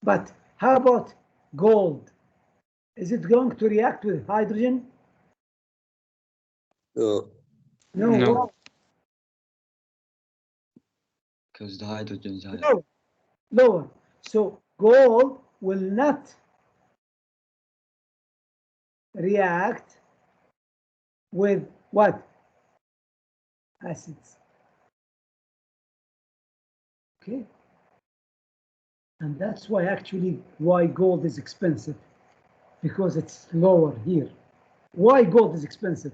But how about gold? Is it going to react with hydrogen? No, No. because the hydrogen is higher. No. Lower. So gold will not react with what? Acids. Okay. And that's why actually why gold is expensive, because it's lower here. Why gold is expensive?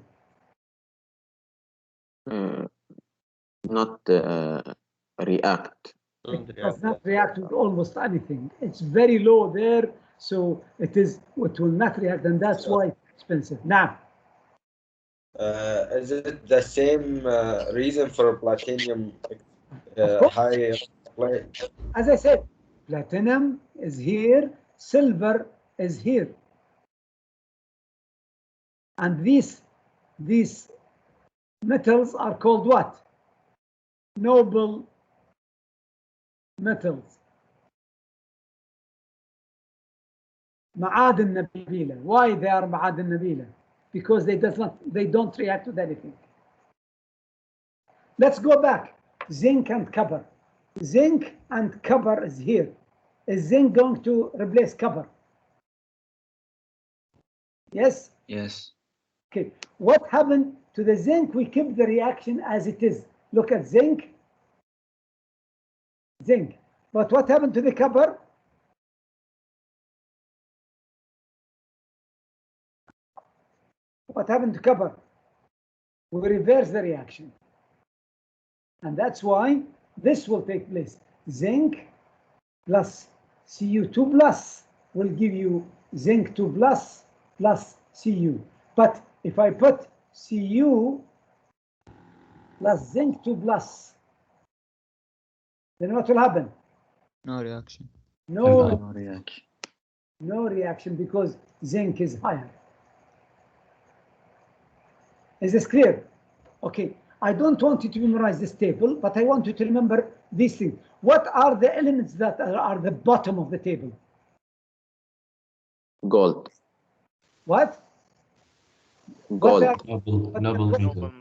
Not react. It does not react with almost anything. It's very low there, so it will not react, and that's why it's expensive. Now, Is it the same reason for platinum high? as I said, platinum is here, silver is here, and these metals are called what? Noble metals. معادن نبيلة. Why they are معادن نبيلة? Because they don't react with anything. Let's go back. Zinc and copper. Zinc and copper is here. Is zinc going to replace copper? Yes? Yes. Okay. What happened to the zinc? We keep the reaction as it is. Look at zinc. Zinc. But what happened to the copper? What happened to copper? We reverse the reaction. And that's why this will take place. Zinc plus Cu2 plus will give you zinc 2 plus Cu. But if I put Cu plus zinc 2 plus, then what will happen? No reaction. No reaction. No reaction because zinc is higher. Is this clear? Okay. I don't want you to memorize this table, but I want you to remember these things. What are the elements that are the bottom of the table? Gold. What? Gold. Noble metal.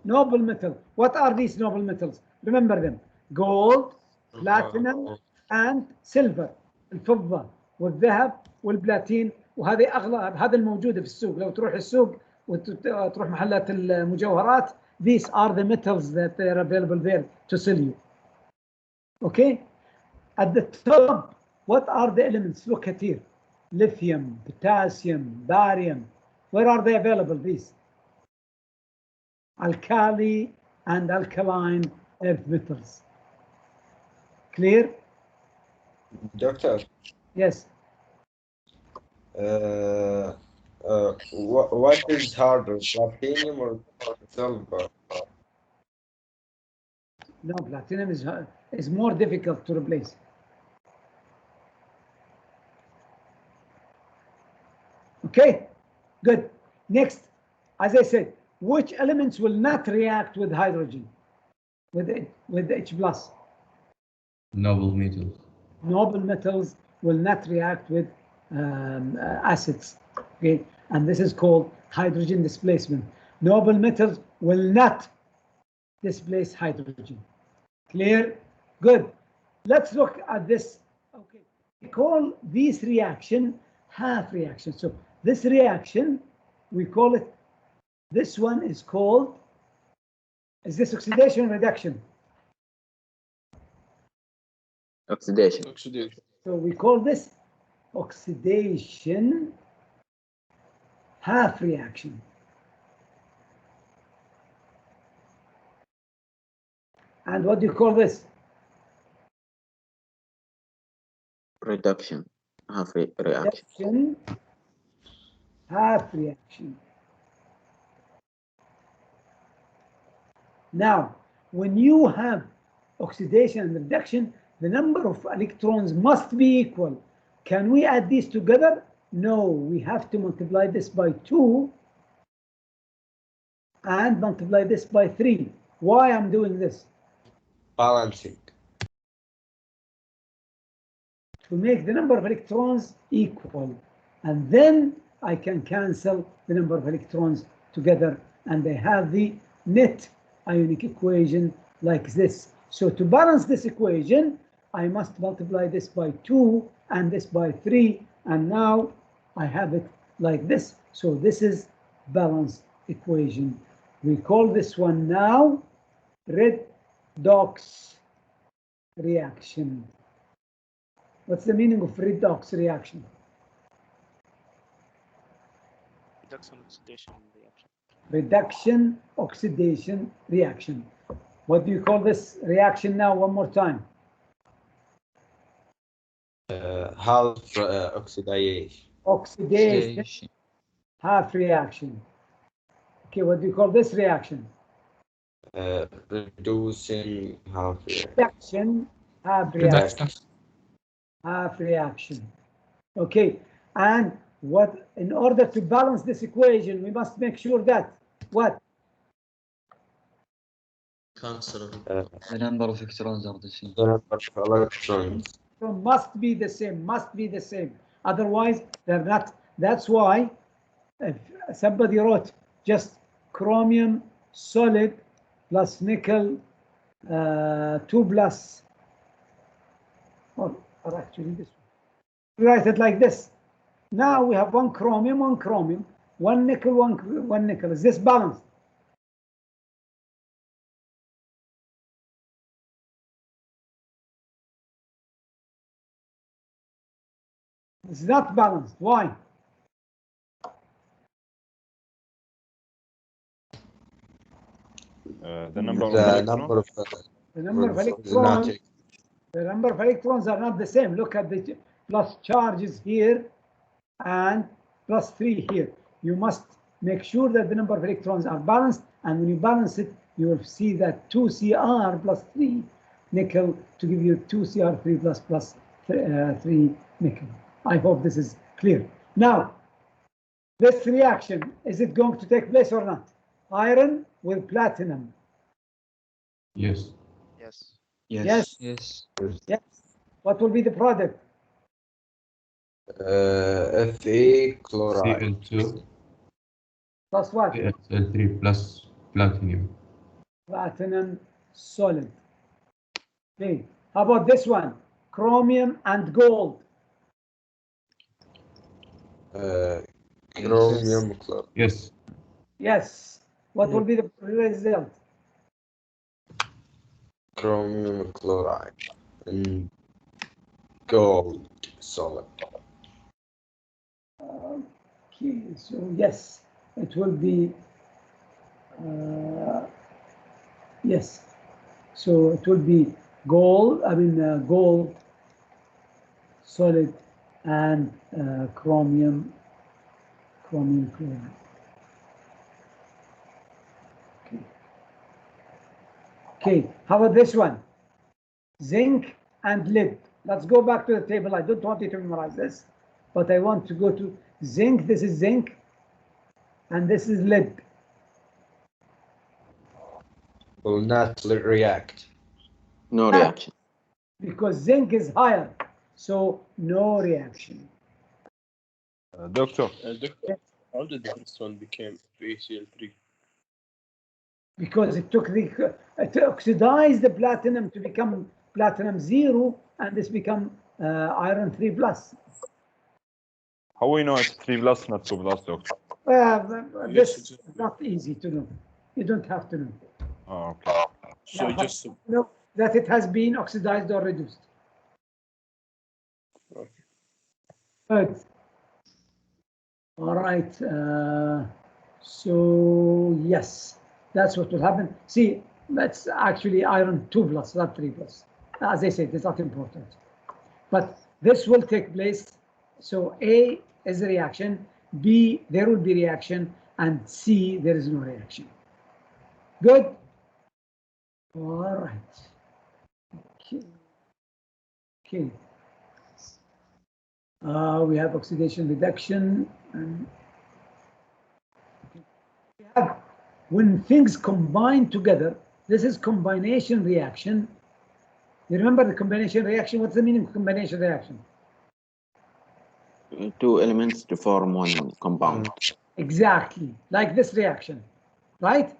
Noble metal. What are these noble metals? Remember them. Gold, platinum, and silver. الفضة والذهب والبلاتين، وهذه أغلى، هذا الموجودة في السوق. لو تروح السوق وتروح محلات المجوهرات, these are the metals that are available there to sell you. Okay? At the top, what are the elements? Look at here. Lithium, potassium, barium. Where are they available, these? Alkali and alkaline earth metals. Clear? Doctor. Yes. What is harder, platinum or silver? No, platinum is more difficult to replace. Okay, good. Next, as I said, which elements will not react with hydrogen, with H plus? Noble metals. Noble metals will not react with acids. Okay, and this is called hydrogen displacement. Noble metals will not displace hydrogen. Clear? Good. Let's look at this. Okay, we call this reaction half reaction. So this reaction, we call it, this one is called, is this oxidation or reduction? Oxidation. Oxidation. So we call this oxidation half reaction. And what do you call this? Reduction. Half reaction. Reduction half reaction. Now, when you have oxidation and reduction, the number of electrons must be equal. Can we add these together? No, we have to multiply this by 2 and multiply this by 3. Why I'm doing this? Balancing. To make the number of electrons equal. And then I can cancel the number of electrons together, and I have the net ionic equation like this. So to balance this equation, I must multiply this by 2 and this by 3, and now I have it like this. So this is balanced equation. We call this one now redox reaction. What's the meaning of redox reaction? Reduction oxidation reaction. Reduction oxidation reaction. What do you call this reaction now? One more time. Half oxidation. Oxidation half reaction. Okay, what do you call this reaction? Reducing half reaction. Reduction half reaction. Half reaction. Okay, and what, in order to balance this equation, we must make sure that what? Cancel. The number of electrons are the same. The number of electrons. So must be the same, must be the same. Otherwise, they're not. That's why if somebody wrote just chromium solid plus nickel 2 plus, or actually this one. Write it like this. Now we have one chromium, one nickel, one nickel. Is this balanced? It's not balanced. Why? The number of The electrons. number of The number of is electrons. not The number of electrons are not the same. Look at the plus charges here and plus 3 here. You must make sure that the number of electrons are balanced, and when you balance it, you will see that 2Cr plus 3 nickel to give you 2Cr3 plus 3 nickel. I hope this is clear. Now, this reaction, is it going to take place or not? Iron with platinum. Yes. Yes. Yes. Yes. Yes. What will be the product? Fe chloride. Cl2, Plus what? Cl3 plus platinum. Platinum solid. Okay. How about this one? Chromium and gold. Chromium chloride. Yes. Yes. What will be the result? Chromium chloride and gold solid. Okay, so yes, it will be, yes. So it will be gold, gold solid and chromium chloride. Okay, how about this one? Zinc and lead. Let's go back to the table. I don't want you to memorize this, but I want to go to zinc, this is zinc, and this is lead. Will not react. No reaction. Because zinc is higher, so no reaction. Doctor, Doctor, how did this one become PaCl3? Because it took to oxidize the platinum to become platinum 0, and this become iron 3 plus. how we know it's 3 plus, not 2 plus, Doctor? This is not easy to know. You don't have to know. Oh, okay. So Yeah, just know that it has been oxidized or reduced. okay. Good. All right. So yes, that's what will happen. See, that's actually iron 2 plus, not 3 plus. As I said, it's not important. But this will take place. So A is a reaction, B, there will be reaction, and C, there is no reaction. Good. All right. Okay. Okay. We have oxidation reduction, and we have, when things combine together, this is combination reaction. You remember the combination reaction? What's the meaning of combination reaction? Two elements to form one compound. Exactly, like this reaction, right?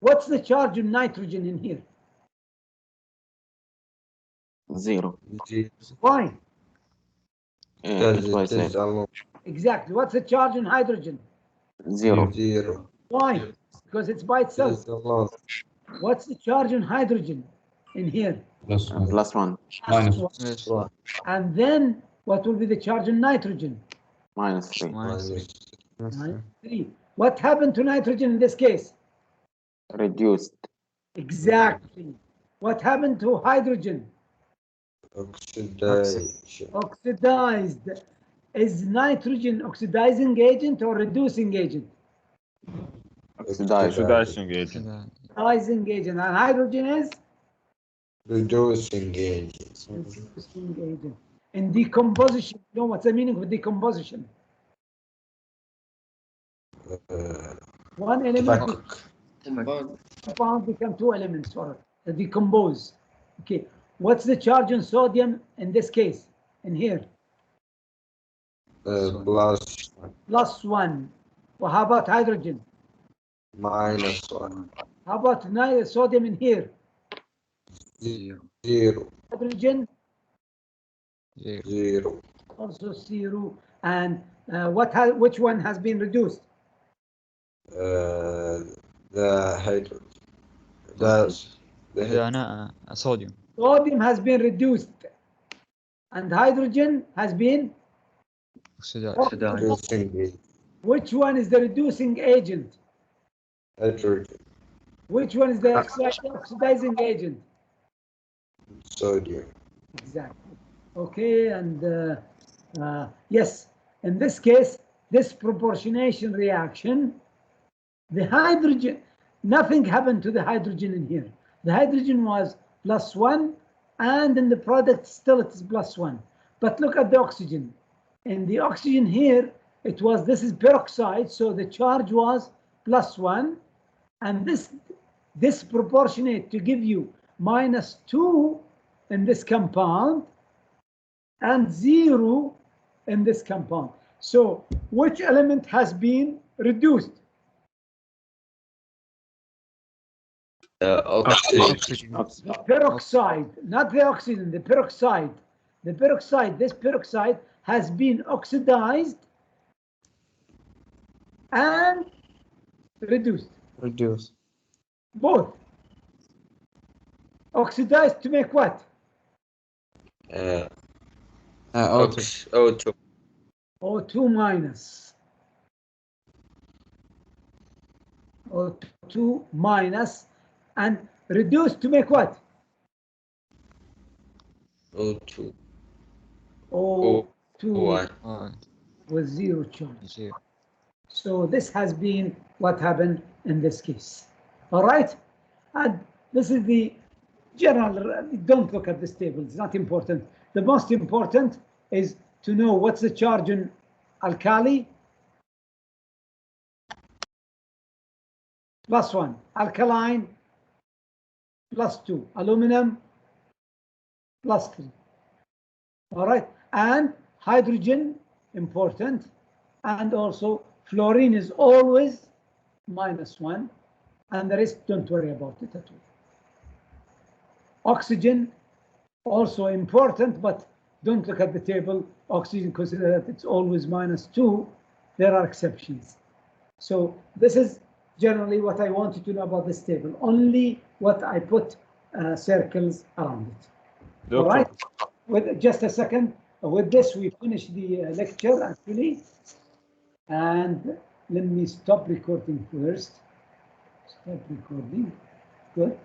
What's the charge of nitrogen in here? 0. Why? It was like Exactly. What's the charge on hydrogen? 0. Why? Because it's by itself. What's the charge on hydrogen in here? +1. +1. Minus. One. And then what will be the charge on nitrogen? -3. -3. What happened to nitrogen in this case? Reduced. Exactly. What happened to hydrogen? Oxidized. Is nitrogen oxidizing agent or reducing agent? Oxidizing agent. Oxidizing agent. And hydrogen is? Reducing agents. Reducing agent. In decomposition, you know what's the meaning of decomposition? One element compound become two elements or decompose. Okay, what's the charge on sodium in this case? In here? +1. Well, how about hydrogen? -1. How about sodium in here? 0. Hydrogen? 0. Also 0. And which one has been reduced? The hydrogen. The sodium. Sodium has been reduced. And hydrogen has been reducing agent. Which one is the reducing agent? Hydrogen. Which one is the oxidizing agent? Sodium. Exactly. Okay, and yes, in this case, this proportionation reaction, the hydrogen, nothing happened to the hydrogen in here. The hydrogen was +1, and in the product still it is +1. But look at the oxygen. In the oxygen here, this is peroxide, so the charge was +1, and this proportionate to give you -2 in this compound and 0 in this compound. So which element has been reduced? Oxygen. The peroxide, not the oxygen, the peroxide. The peroxide, this peroxide has been oxidized and reduced. Both. Oxidized to make what? O2. O2 minus. O2 minus and reduced to make what? O2. O2 with 0 charge. So this has been what happened in this case. All right? And this is the general, don't look at this table, it's not important. The most important is to know what's the charge on alkali, +1, alkaline, +2, aluminum, +3. All right, and hydrogen, important, and also fluorine is always -1, and the rest don't worry about it at all. Oxygen, also important, but don't look at the table. Oxygen, consider that it's always -2. There are exceptions. So this is generally what I wanted to know about this table. Only what I put circles around it. All right. With just a second. With this, we finish the lecture actually. And let me stop recording first. Stop recording. Good.